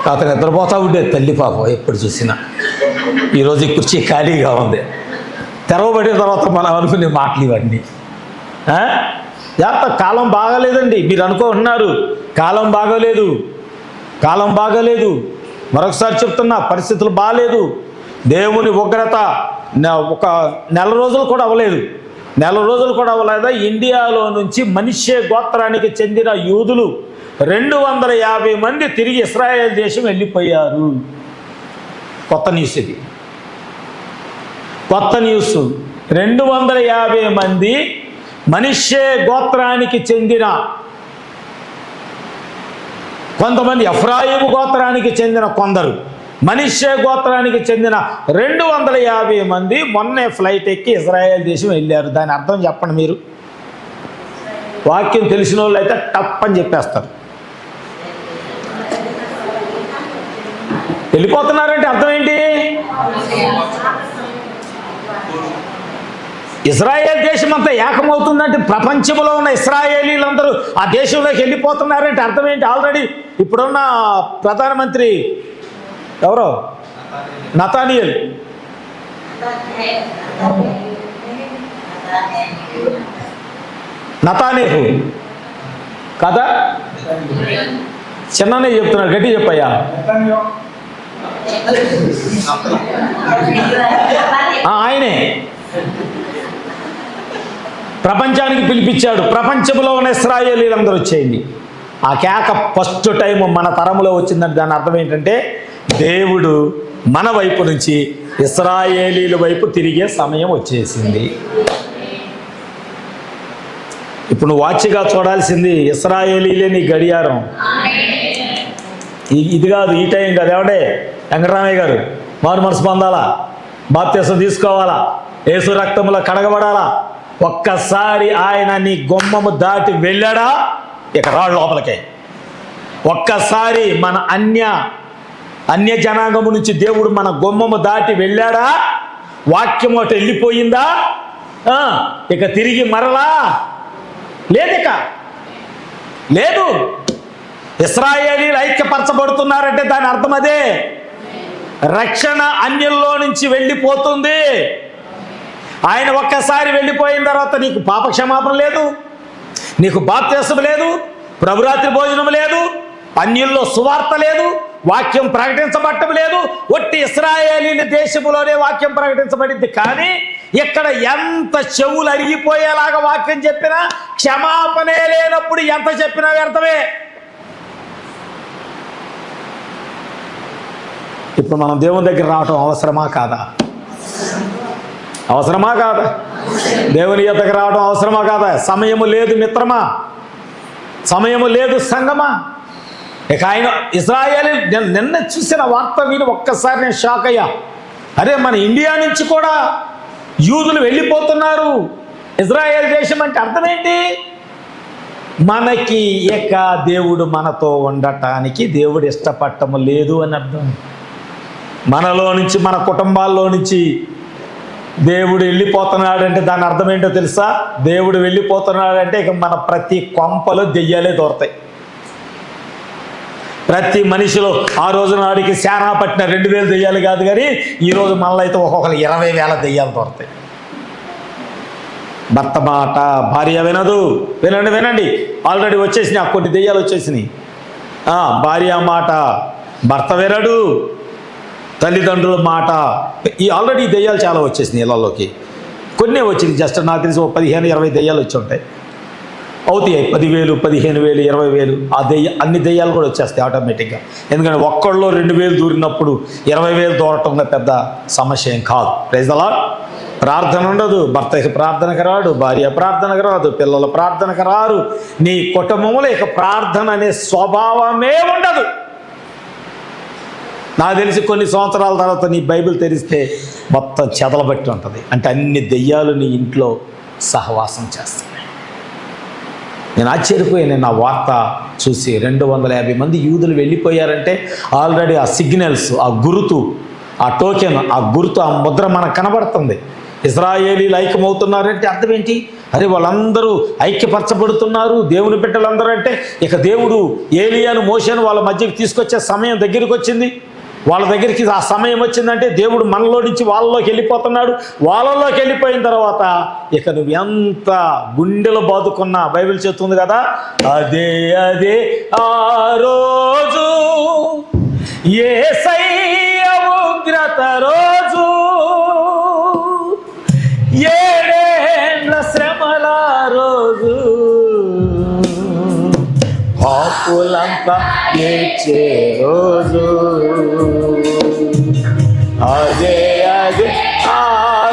[SPEAKER 1] కాకపోతే నిద్రపోతా ఉండేది తల్లి పాపం ఎప్పుడు చూసినా. ఈరోజు ఈ కుర్చీ ఖాళీగా ఉంది. తెరవబడిన తర్వాత మనం అనుకునే మాటలు ఇవన్నీ. కాలం బాగాలేదండి. మీరు అనుకుంటున్నారు కాలం బాగాలేదు. మరొకసారి చెప్తున్నా, పరిస్థితులు బాగాలేదు. దేవుని ఉగ్రత ఒక నెల రోజులు కూడా అవ్వలేదు. ఇండియాలో నుంచి మనష్షే గోత్రానికి చెందిన యూదులు 250 మంది తిరిగి ఇశ్రాయేల్ దేశం వెళ్ళిపోయారు. కొత్త న్యూస్ ఇది, కొత్త న్యూస్. 250 మంది మనష్షే గోత్రానికి చెందిన, కొంతమంది ఎఫ్రాయిము గోత్రానికి చెందిన, కొందరు మనష్షే గోత్రానికి చెందిన 250 మంది మొన్నే ఫ్లైట్ ఎక్కి ఇజ్రాయెల్ దేశం వెళ్ళారు. దాని అర్థం చెప్పండి మీరు. వాక్యం తెలిసిన వాళ్ళు అయితే టప్ అని చెప్పేస్తారు. వెళ్ళిపోతున్నారంటే అర్థం ఏంటి? ఇజ్రాయేల్ దేశం అంతా ఏకమవుతుందంటే ప్రపంచంలో ఉన్న ఇశ్రాయేలీలందరూ ఆ దేశంలోకి వెళ్ళిపోతున్నారంటే అర్థం ఏంటి? ఆల్రెడీ ఇప్పుడున్న ప్రధానమంత్రి ఎవరో నతానియేల్ నతానేహు కదా, చిన్ననే చెప్తున్నాడు, గట్టి చెప్పయ్యా. ఆయనే ప్రపంచానికి పిలిపించాడు. ప్రపంచంలో ఉన్న ఇశ్రాయేలీలందరూ వచ్చేయండి. ఆ కేక ఫస్ట్ టైం మన తరంలో వచ్చిందంటే దాని అర్థం ఏంటంటే దేవుడు మన వైపు నుంచి ఇశ్రాయేలీల వైపు తిరిగే సమయం వచ్చేసింది. ఇప్పుడు నువ్వు వాచ్గా చూడాల్సింది ఇశ్రాయేలీలే నీ గడియారం. ఇది కాదు, ఈ టైం కాదు. ఏమంటే వెంకటరామయ్య గారు మారు మనసు పొందాలా, బాప్తిసం తీసుకోవాలా, యేసు రక్తంలో కడగబడాలా. ఒక్కసారి ఆయన నీ గుమ్మము దాటి వెళ్ళాడా ఇక రాడు లోపలికే. ఒక్కసారి మన అన్య జనాంగము నుంచి దేవుడు మన గుమ్మము దాటి వెళ్ళాడా, వాక్యం ఒకటి వెళ్ళిపోయిందా, ఇక తిరిగి మరలా లేదు. ఇశ్రాయేలీలు ఐక్యపరచబడుతున్నారంటే దాని అర్థం అదే. రక్షణ అన్యుల్లో నుంచి వెళ్ళిపోతుంది. ఆయన ఒక్కసారి వెళ్ళిపోయిన తర్వాత నీకు పాప క్షమాపణ లేదు, నీకు బాప్తిసం లేదు, ప్రభురాత్రి భోజనం లేదు, అన్యుల్లో సువార్త లేదు, వాక్యం ప్రకటించబడటం లేదు. ఒట్టి ఇశ్రాయేలీల దేశంలోనే వాక్యం ప్రకటించబడింది. కానీ ఇక్కడ ఎంత చెవులు అరిగిపోయేలాగా వాక్యం చెప్పినా, క్షమాపణే లేనప్పుడు ఎంత చెప్పినా వ్యర్థమే. ఇప్పుడు మనం దేవుని దగ్గర రావటం అవసరమా కాదా? అవసరమా కాదా? దేవుని యొద్దకు రావడం అవసరమా కాదా? సమయము లేదు మిత్రమా, సమయము లేదు సంగమా. ఇక ఆయన ఇశ్రాయేలు, నిన్న చూసిన వార్త విని ఒక్కసారి నేను షాక్ అయ్యా. అరే, మన ఇండియా నుంచి కూడా యూదులు వెళ్ళిపోతున్నారు ఇజ్రాయేల్ దేశం అంటే అర్థం ఏంటి? మనకి ఇక దేవుడు మనతో ఉండటానికి దేవుడు ఇష్టపడటము లేదు అని అర్థం. మనలో నుంచి, మన కుటుంబాల్లో నుంచి దేవుడు వెళ్ళిపోతున్నాడంటే దాని అర్థం ఏంటో తెలుసా? దేవుడు వెళ్ళిపోతున్నాడంటే ఇక మన ప్రతి కొంపలో దెయ్యాలే దొరుకుతాయి. ప్రతి మనిషిలో ఆ రోజు నాడికి శానా పట్టిన 2000 దెయ్యాలు కాదు, కానీ ఈరోజు మనలో అయితే ఒక్కొక్కరు 20,000 దెయ్యాలు దొరుకుతాయి. భర్త మాట భార్య వినదు. వినండి వినండి, ఆల్రెడీ వచ్చేసినాయి, కొన్ని దెయ్యాలు వచ్చేసినాయి. భార్య మాట భర్త వినడు, తల్లిదండ్రుల మాట, ఈ ఆల్రెడీ దెయ్యాలు చాలా వచ్చేసినాయి ఇళ్లలోకి. కొన్నే వచ్చింది, జస్ట్ నాకు తెలిసి 15-20 దెయ్యాలు వచ్చి ఉంటాయి. అవుతాయి 10,000, 15,000, 20,000 అన్ని దెయ్యాలు కూడా వచ్చేస్తాయి ఆటోమేటిక్గా. ఎందుకంటే ఒక్కళ్ళు 2,000 దూరినప్పుడు 20,000 దూరటం పెద్ద సమస్య ఏం కాదు. Praise the Lord. ప్రార్థన ఉండదు, భర్తకి ప్రార్థనకు రాడు, భార్య ప్రార్థనకు రాదు, పిల్లల ప్రార్థనకు రారు, నీ కుటుంబంలో ఇక ప్రార్థన అనే స్వభావమే ఉండదు. నాకు తెలిసి కొన్ని సంవత్సరాల తర్వాత నీ బైబిల్ తెరిస్తే మొత్తం చెదలబట్టి ఉంటుంది. అంటే అన్ని దెయ్యాలు నీ ఇంట్లో సహవాసం చేస్తున్నాయి. నేను ఆశ్చర్యపోయాను నా వార్త చూసి. 250 మంది యూదులు వెళ్ళిపోయారంటే ఆల్రెడీ ఆ సిగ్నల్స్, ఆ గుర్తు, ఆ టోకెన్, ఆ గుర్తు, ఆ ముద్ర మనకు కనబడుతుంది. ఇశ్రాయేలీలు ఐక్యమవుతున్నారంటే అర్థం ఏంటి? అరే, వాళ్ళందరూ ఐక్యపరచబడుతున్నారు దేవుని బిడ్డలందరూ అంటే ఇక దేవుడు ఏలియాను, మోషేను వాళ్ళ మధ్యకి తీసుకొచ్చే సమయం దగ్గరికి వచ్చింది. వాళ్ళ దగ్గరికి ఆ సమయం వచ్చిందంటే దేవుడు మనలో నుంచి వాళ్ళలోకి వెళ్ళిపోతున్నాడు. వాళ్ళలోకి వెళ్ళిపోయిన తర్వాత ఇక నువ్వు ఎంత గుండెలో బాదుకున్నా, బైబిల్ చెప్తుంది కదా, అదే అదే ఆ రోజు యేసయ్య ఉగ్రత రోజు, 7 ఏండ్ల శ్రమల రోజు, పాపులంతా ఏడ్చే రోజు, అదే అదే ఆ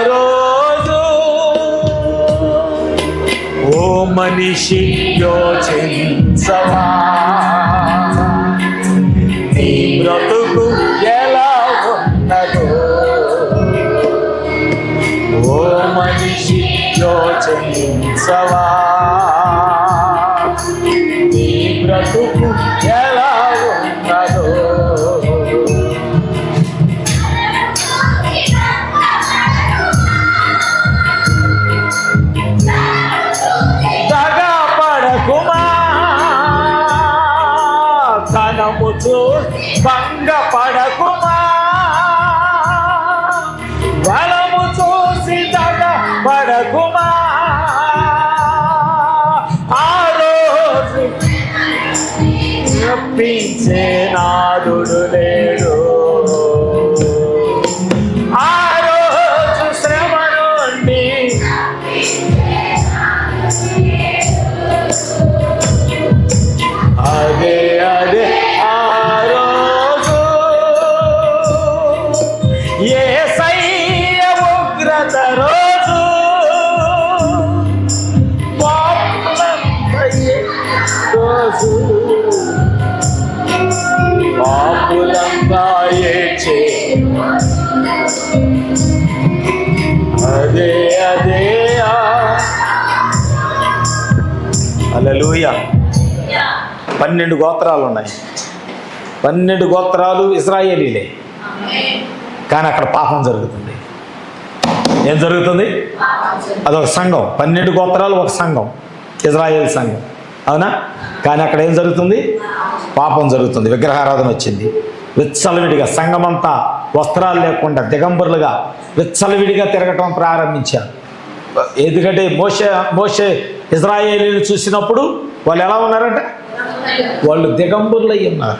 [SPEAKER 1] రోజు. ఓ మనిషి యోచించవా, నీ బ్రతుకు ఎలా ఉన్నదో. ఓ మనిషి యోచించవా, నీ బ్రతుకు ఎలా ఉన్నదో. దగా పడకుమా, ధనము చూసి భంగపడకుమా, బలము చూసి దగా పడకుమా. ఆ రోజు రప్పించే నాదుడు లేడు. ఆ రోజు శ్రమ నుండి అదే అదే ఆ రోజు యేసయ్య ఉగ్రత రోజు, రోజు, పాపులంతా ఏడ్చే అదే అదే. హల్లెలూయా. 12 గోత్రాలు ఉన్నాయి. 12 గోత్రాలు ఇశ్రాయేలీలే, కానీ అక్కడ పాపం జరుగుతుంది. ఏం జరుగుతుంది? అదొక సంఘం. 12 గోత్రాలు ఒక సంఘం, ఇశ్రాయేల్ సంఘం, అవునా? కానీ అక్కడ ఏం జరుగుతుంది? పాపం జరుగుతుంది. విగ్రహారాధన వచ్చింది. విచ్చలవిడిగా సంఘమంతా వస్త్రాలు లేకుండా దిగంబరులుగా విచ్చలవిడిగా తిరగటం ప్రారంభించారు. ఎందుకంటే మోషే ఇశ్రాయేలీని చూసినప్పుడు వాళ్ళు ఎలా ఉన్నారంటే వాళ్ళు దిగంబరులై ఉన్నారు.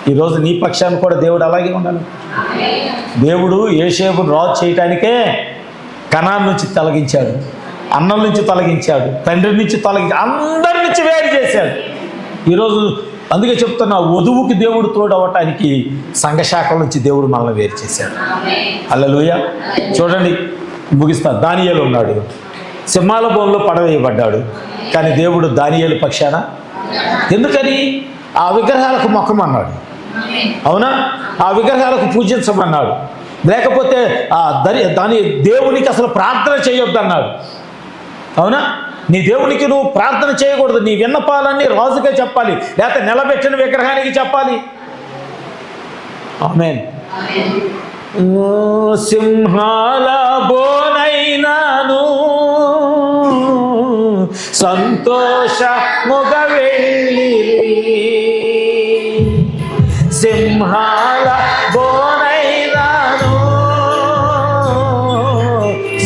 [SPEAKER 1] ఈరోజు నీ పక్షాన్ని కూడా దేవుడు అలాగే ఉండాలి. దేవుడు యోసేపును రాజు చేయటానికే కనాను నుంచి తొలగించాడు, అన్నం నుంచి తొలగించాడు, తండ్రి నుంచి అందరి నుంచి వేరు చేశాడు. ఈరోజు అందుకే చెప్తున్నా, వధువుకి దేవుడు తోడవటానికి సంఘశాఖల నుంచి దేవుడు మనల్ని వేరు చేశాడు. హల్లెలూయా. చూడండి, ముగిస్తా. దానియేలు ఉన్నాడు, సింహాల బోన్లో పడవేయబడ్డాడు, కానీ దేవుడు దానియేలు పక్షాన. ఎందుకని? ఆ విగ్రహాలకు మొక్కమన్నాడు, అవునా? ఆ విగ్రహాలకు పూజించమన్నాడు, లేకపోతే దాని దేవునికి అసలు ప్రార్థన చేయొద్దన్నాడు, అవునా? నీ దేవునికి నువ్వు ప్రార్థన చేయకూడదు, నీ విన్నపాలన్నీ రాజుగా చెప్పాలి, లేకపోతే నిలబెట్టిన విగ్రహానికి చెప్పాలి. ఆమేన్. సింహాల బోనైనాను సంతోషముగ వెళ్ళిరి, సింహాల బోనైనాను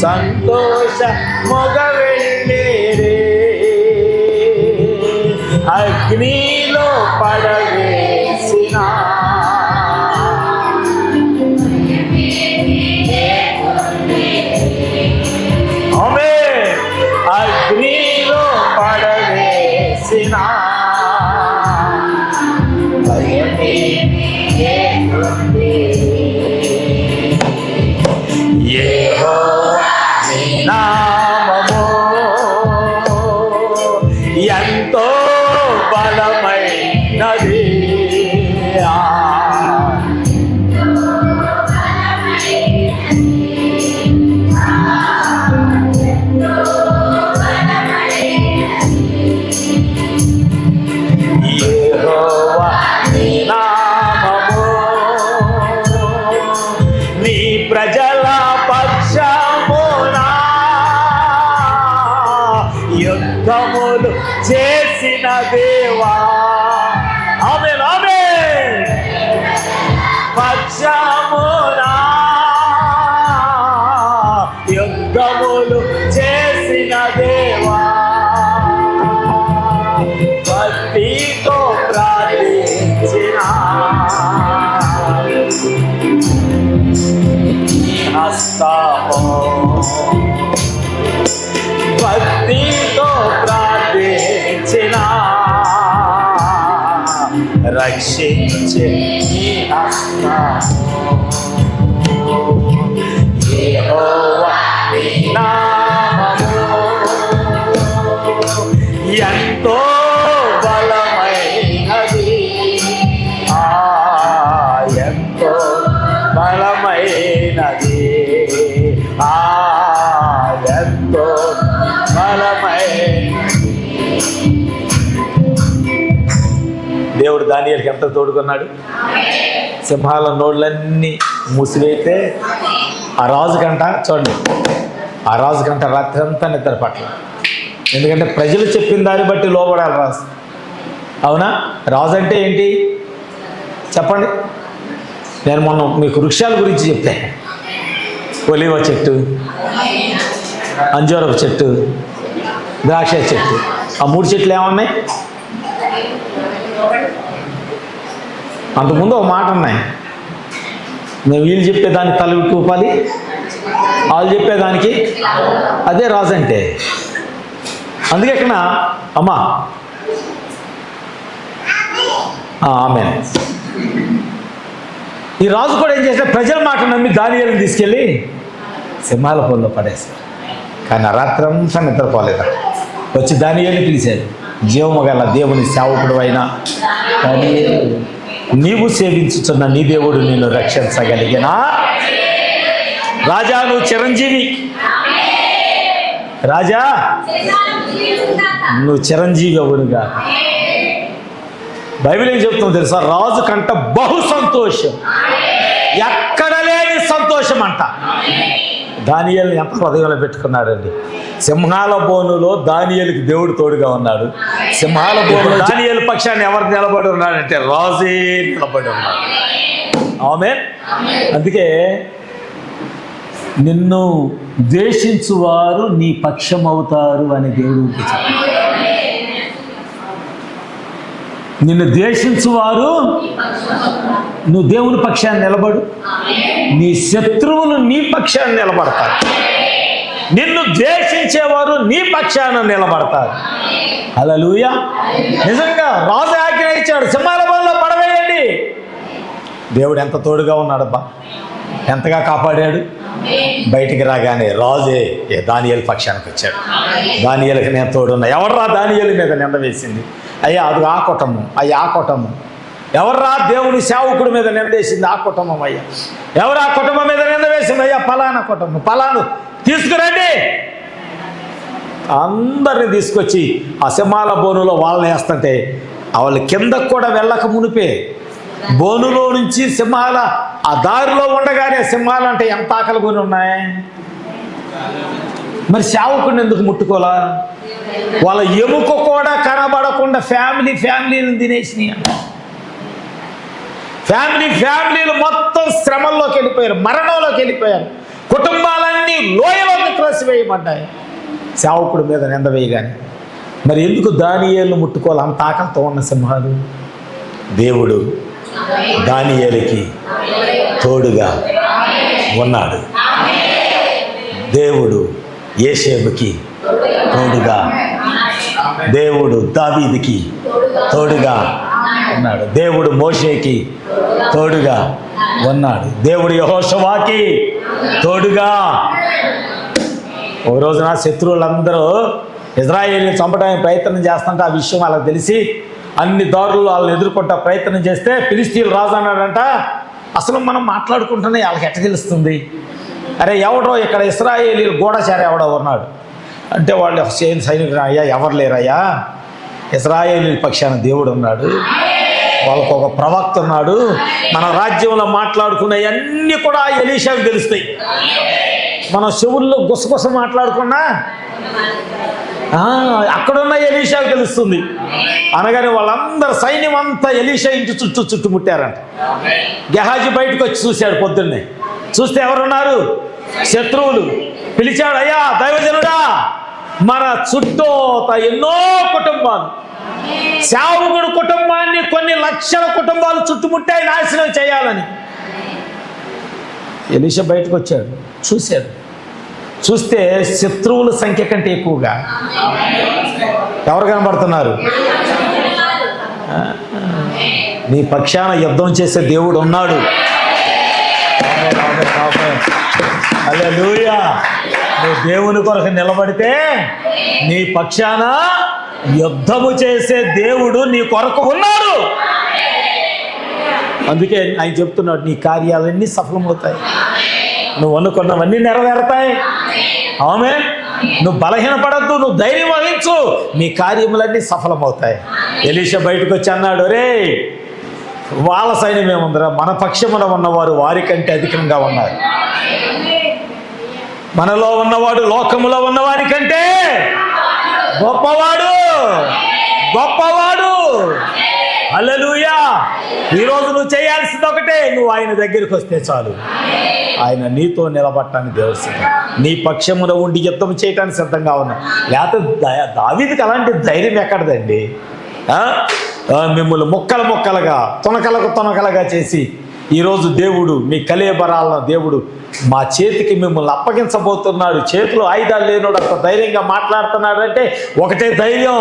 [SPEAKER 1] సంతోషముగ వెళ్ళిరి, అగ్నిలో పడవేసిన అగ్నిలో పడవేసిన యెహోవా నామము ఎంతో బలమైనది, యెహోవా నామము నీ ప్రజల పక్షమున యుద్ధములు చేసిన దేవా. ఆమేన్, ఆమేన్. పక్షమున యుద్ధములు చేసిన దేవా, భక్తితో ప్రార్థించిన హస్తము, భక్తితో ప్రార్థించిన రక్షించే ఈ హస్తము, యెహోవా నామము ఎంతో బలమైనది, ఎంతో బలమైనది, ఎంతో బలమైనది. దేవుడు దానియేలుకి ఎంత తోడుకున్నాడు. సింహాల నోళ్ళన్నీ మూసివేస్తే ఆ రాజు కంట, చూడండి, ఆ రాజు కంట రాత్రి అంతా నిద్ర పట్ల. ఎందుకంటే ప్రజలు చెప్పిన దాన్ని బట్టి లోబడాలి రాజు, అవునా? రాజు అంటే ఏంటి చెప్పండి. నేను మొన్న మీకు వృక్షాల గురించి చెప్పాను. ఒలివ చెట్టు, అంజూరపు చెట్టు, ద్రాక్ష చెట్టు. ఆ మూడు చెట్లు ఏమన్నాయి? అంతకుముందు ఒక మాట ఉన్నాయి, మేము వీళ్ళు చెప్పేదానికి తల విట్టు ఊపాలి, వాళ్ళు చెప్పేదానికి. అదే రాజు అంటే. అందుకే ఇక్కడ అమ్మా ఆమెన్. ఈ రాజు కూడా ఏం చేశారు? ప్రజల మాట నమ్మి దానియేలుని తీసుకెళ్ళి సింహాల పొల్లో పడేశారు. కానీ ఆ రాత్రంతా నిద్రపోలేదు. వచ్చి దానియేలుని పిలిచారు, జీవము గల దేవుని సేవకుడు అయినా నీవు సేవించుతున్న నీ దేవుడు నిన్ను రక్షించగలిగినా? రాజా నువ్వు చిరంజీవి, రాజా నువ్వు చిరంజీవి అవునుగా. బైబిల్ ఏం చెప్తుంది తెలుసా? రాజు కంట బహు సంతోషం, ఎక్కడ లేని సంతోషం అంట. దానియేలుని ఎంత హృదయంలో పెట్టుకున్నాడండి. సింహాల బోనులో దానియేలుకి దేవుడు తోడుగా ఉన్నాడు. సింహాల బోను దానియేలు పక్షాన్ని ఎవరు నిలబడి ఉన్నాడంటే రాజే నిలబడి ఉన్నాడు. ఆమేన్. అందుకే నిన్ను ద్వేషించువారు నీ పక్షం అవుతారు అని దేవుడు చెప్పాడు. నిన్ను ద్వేషించువారు నువ్వు దేవుని పక్షాన్ని నిలబడు, నీ శత్రువులు నీ పక్షాన్ని నిలబడతారు. నిన్ను ద్వేషించేవారు నీ పక్షాన నిలబడతారు. హల్లెలూయా. నిజంగా రాజు ఆజ్ఞ ఇచ్చాడు, సింహాల బోనులో పడవేయండి. దేవుడు ఎంత తోడుగా ఉన్నాడబ్బా, ఎంతగా కాపాడాడు. బయటికి రాగానే రాజే దానియేలు పక్షానికి వచ్చాడు. దానియేలుకి నేను తోడున్నా. ఎవర్రా దానియేలు మీద నింద వేసింది? అయ్యా అది ఆ కుటుంబం, అయ్యా ఆ కుటుంబం. ఎవర్రా దేవుని సేవకుడి మీద నిందేసింది? ఆ కుటుంబం. అయ్యా ఎవరు ఆ కుటుంబం మీద నింద వేసింది? అయ్యా పలానా కుటుంబం, పలాను తీసుకురండి. అందరిని తీసుకొచ్చి ఆ సింహాల బోనులో వాళ్ళని వేస్తుంటే వాళ్ళు కిందకు కూడా వెళ్ళక మునిపే బోనులో నుంచి సింహాల ఆ దారిలో ఉండగానే సింహాలు అంటే ఎంత ఆకలి కొని ఉన్నాయి. మరి సేవకుడిని ఎందుకు ముట్టుకోలా? వాళ్ళ ఎముక కూడా కనబడకుండా ఫ్యామిలీని తినేసినాయి. ఫ్యామిలీలు మొత్తం శ్రమల్లోకి వెళ్ళిపోయారు, మరణంలోకి వెళ్ళిపోయారు. కుటుంబాలన్నీ లోయలోకి త్రోసివేయబడ్డాయి సేవకుడి మీద నింద వేయగానే. మరి ఎందుకు దానియేలు ముట్టుకోవాలి? అంత ఆకలితో ఉన్న సింహాలు. దేవుడు దానియేలుకి తోడుగా ఉన్నాడు. దేవుడు యేషేబుకి తోడుగా, దేవుడు దావీదుకి తోడుగా ఉన్నాడు. దేవుడు మోషేకి తోడుగా ఉన్నాడు. దేవుడు యెహోషువాకి తోడుగా. ఓ రోజున శత్రువులందరూ ఇజ్రాయేలుని చంపడానికి ప్రయత్నం చేస్తుంటే ఆ విషయం వాళ్ళకి తెలిసి అన్ని దారులు వాళ్ళని ఎదుర్కొంటా ప్రయత్నం చేస్తే ఫిలిష్తీయులు రాజు అన్నాడంట, అసలు మనం మాట్లాడుకుంటూనే వాళ్ళకి ఎట్ట తెలుస్తుంది? అరే ఎవడో ఇక్కడ ఇశ్రాయేలీయులు గూఢచారి ఎవడో ఉన్నాడు అంటే వాళ్ళు సైనికులు, అయ్యా ఎవరు లేరయ్యా, ఇశ్రాయేలీయుల పక్షాన దేవుడు ఉన్నాడు, వాళ్ళకు ఒక ప్రవక్త ఉన్నాడు, మన రాజ్యంలో మాట్లాడుకునేవన్నీ కూడా ఎలీషాకు తెలుస్తాయి. మనం చెవుల్లో గుసగుస మాట్లాడుకున్నా అక్కడున్న ఎలీషాకు తెలుస్తుంది అనగానే వాళ్ళందరూ సైన్యం అంతా ఎలీషా ఇంటి చుట్టుముట్టారంట. గెహాజీ బయటకు వచ్చి చూశాడు పొద్దున్నే. చూస్తే ఎవరున్నారు? శత్రువులు. పిలిచాడు, అయ్యా దైవజనుడా, మన చుట్టూ ఎన్నో కుటుంబాలు, సేవకుడు కుటుంబాన్ని కొన్ని లక్షల కుటుంబాలు చుట్టుముట్టాయి నాశనం చేయాలని. ఎలీషా బయటకు వచ్చాడు, చూశాడు. చూస్తే శత్రువుల సంఖ్య కంటే ఎక్కువగా ఎవరు కనబడుతున్నారు? నీ పక్షాన యుద్ధం చేసే దేవుడు ఉన్నాడు. హల్లెలూయా. నువ్వు దేవుని కొరకు నిలబడితే నీ పక్షాన యుద్ధము చేసే దేవుడు నీ కొరకు ఉన్నాడు. అందుకే ఆయన చెప్తున్నాడు, నీ కార్యాలన్నీ సఫలమవుతాయి, నువ్వు అనుకున్నవన్నీ నెరవేరుతాయి. ఆమేన్. నువ్వు బలహీనపడద్దు, నువ్వు ధైర్యం వహించు, నీ కార్యములన్నీ సఫలమవుతాయి. ఎలీషా బయటకు వచ్చి అన్నాడు, రే వాళ్ళ సైన్యం ఏముందిరా, మన పక్షమున ఉన్నవారు వారికంటే అధికంగా ఉన్నారు. మనలో ఉన్నవాడు లోకములో ఉన్నవారి కంటే గొప్పవాడు. హల్లెలూయా. ఈరోజు నువ్వు చేయాల్సింది ఒకటే, నువ్వు ఆయన దగ్గరికి వస్తే చాలు, ఆయన నీతో నిలబడటానికి దేవుడు సిద్ధం, నీ పక్షమున ఉండి యుద్ధం చేయడానికి సిద్ధంగా ఉన్నా. లేకపోతే దావీదుకి అలాంటి ధైర్యం ఎక్కడదండి? మిమ్మల్ని ముక్కలుగా తొనకలుగా చేసి ఈరోజు దేవుడు మీ కలేబరాలను దేవుడు మా చేతికి మిమ్మల్ని అప్పగించబోతున్నాడు. చేతిలో ఆయుధాలు లేనోడు అంత ధైర్యంగా మాట్లాడుతున్నాడు అంటే ఒకటే ధైర్యం,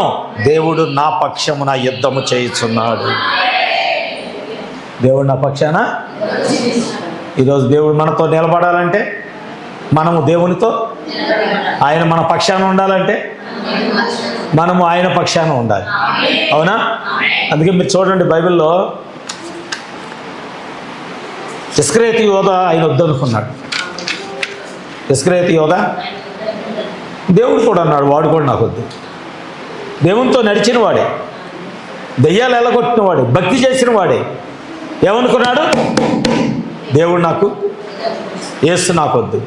[SPEAKER 1] దేవుడు నా పక్షమున యుద్ధము చేయుచున్నాడు. దేవుడు నా పక్షాన. ఈరోజు దేవుడు మనతో నిలబడాలంటే మనము దేవునితో, ఆయన మన పక్షాన ఉండాలంటే మనము ఆయన పక్షాన ఉండాలి. అవునా? అందుకే మీరు చూడండి, బైబిల్లో ఇస్కరియోతు యోధ ఆయన వద్దనుకున్నాడు. ఇస్కరియోతు యోధ దేవుడు కూడా అన్నాడు, వాడు కూడా నాకు వద్దు. దేవునితో నడిచిన వాడే, దెయ్యాలు ఎల్లగొట్టిన వాడే, భక్తి చేసిన వాడే. ఏమనుకున్నాడు? దేవుడు నాకు, యేసు నాకు వద్దు.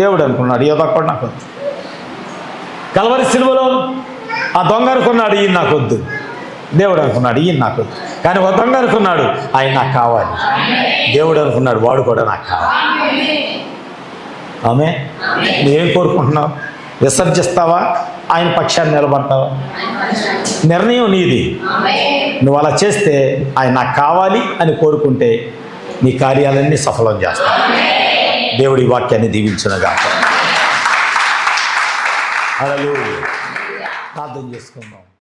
[SPEAKER 1] దేవుడు అనుకున్నాడు, యోధ కూడా నాకు వద్దు. కల్వరి సిలువలో ఆ దొంగ అనుకున్నాడు, ఈయన నాకు వద్దు. దేవుడు అనుకున్నాడు, ఈయన నాకు వద్దు. కానీ ఒక దొంగ అనుకున్నాడు, ఆయన నాకు కావాలి. దేవుడు అనుకున్నాడు, వాడు కూడా నాకు కావాలి. ఆమె నువ్వేం కోరుకుంటున్నావు? విసర్జిస్తావా? ఆయన పక్షాన్ని నిలబడతావా? నిర్ణయం నీది. నువ్వు అలా చేస్తే ఆయన నాకు కావాలి అని కోరుకుంటే నీ కార్యాలన్నీ సఫలం చేస్తావు. దేవుడి వాక్యాన్ని దీవించునుగా. హల్లెలూయా. ప్రార్థన చేసుకుందాం.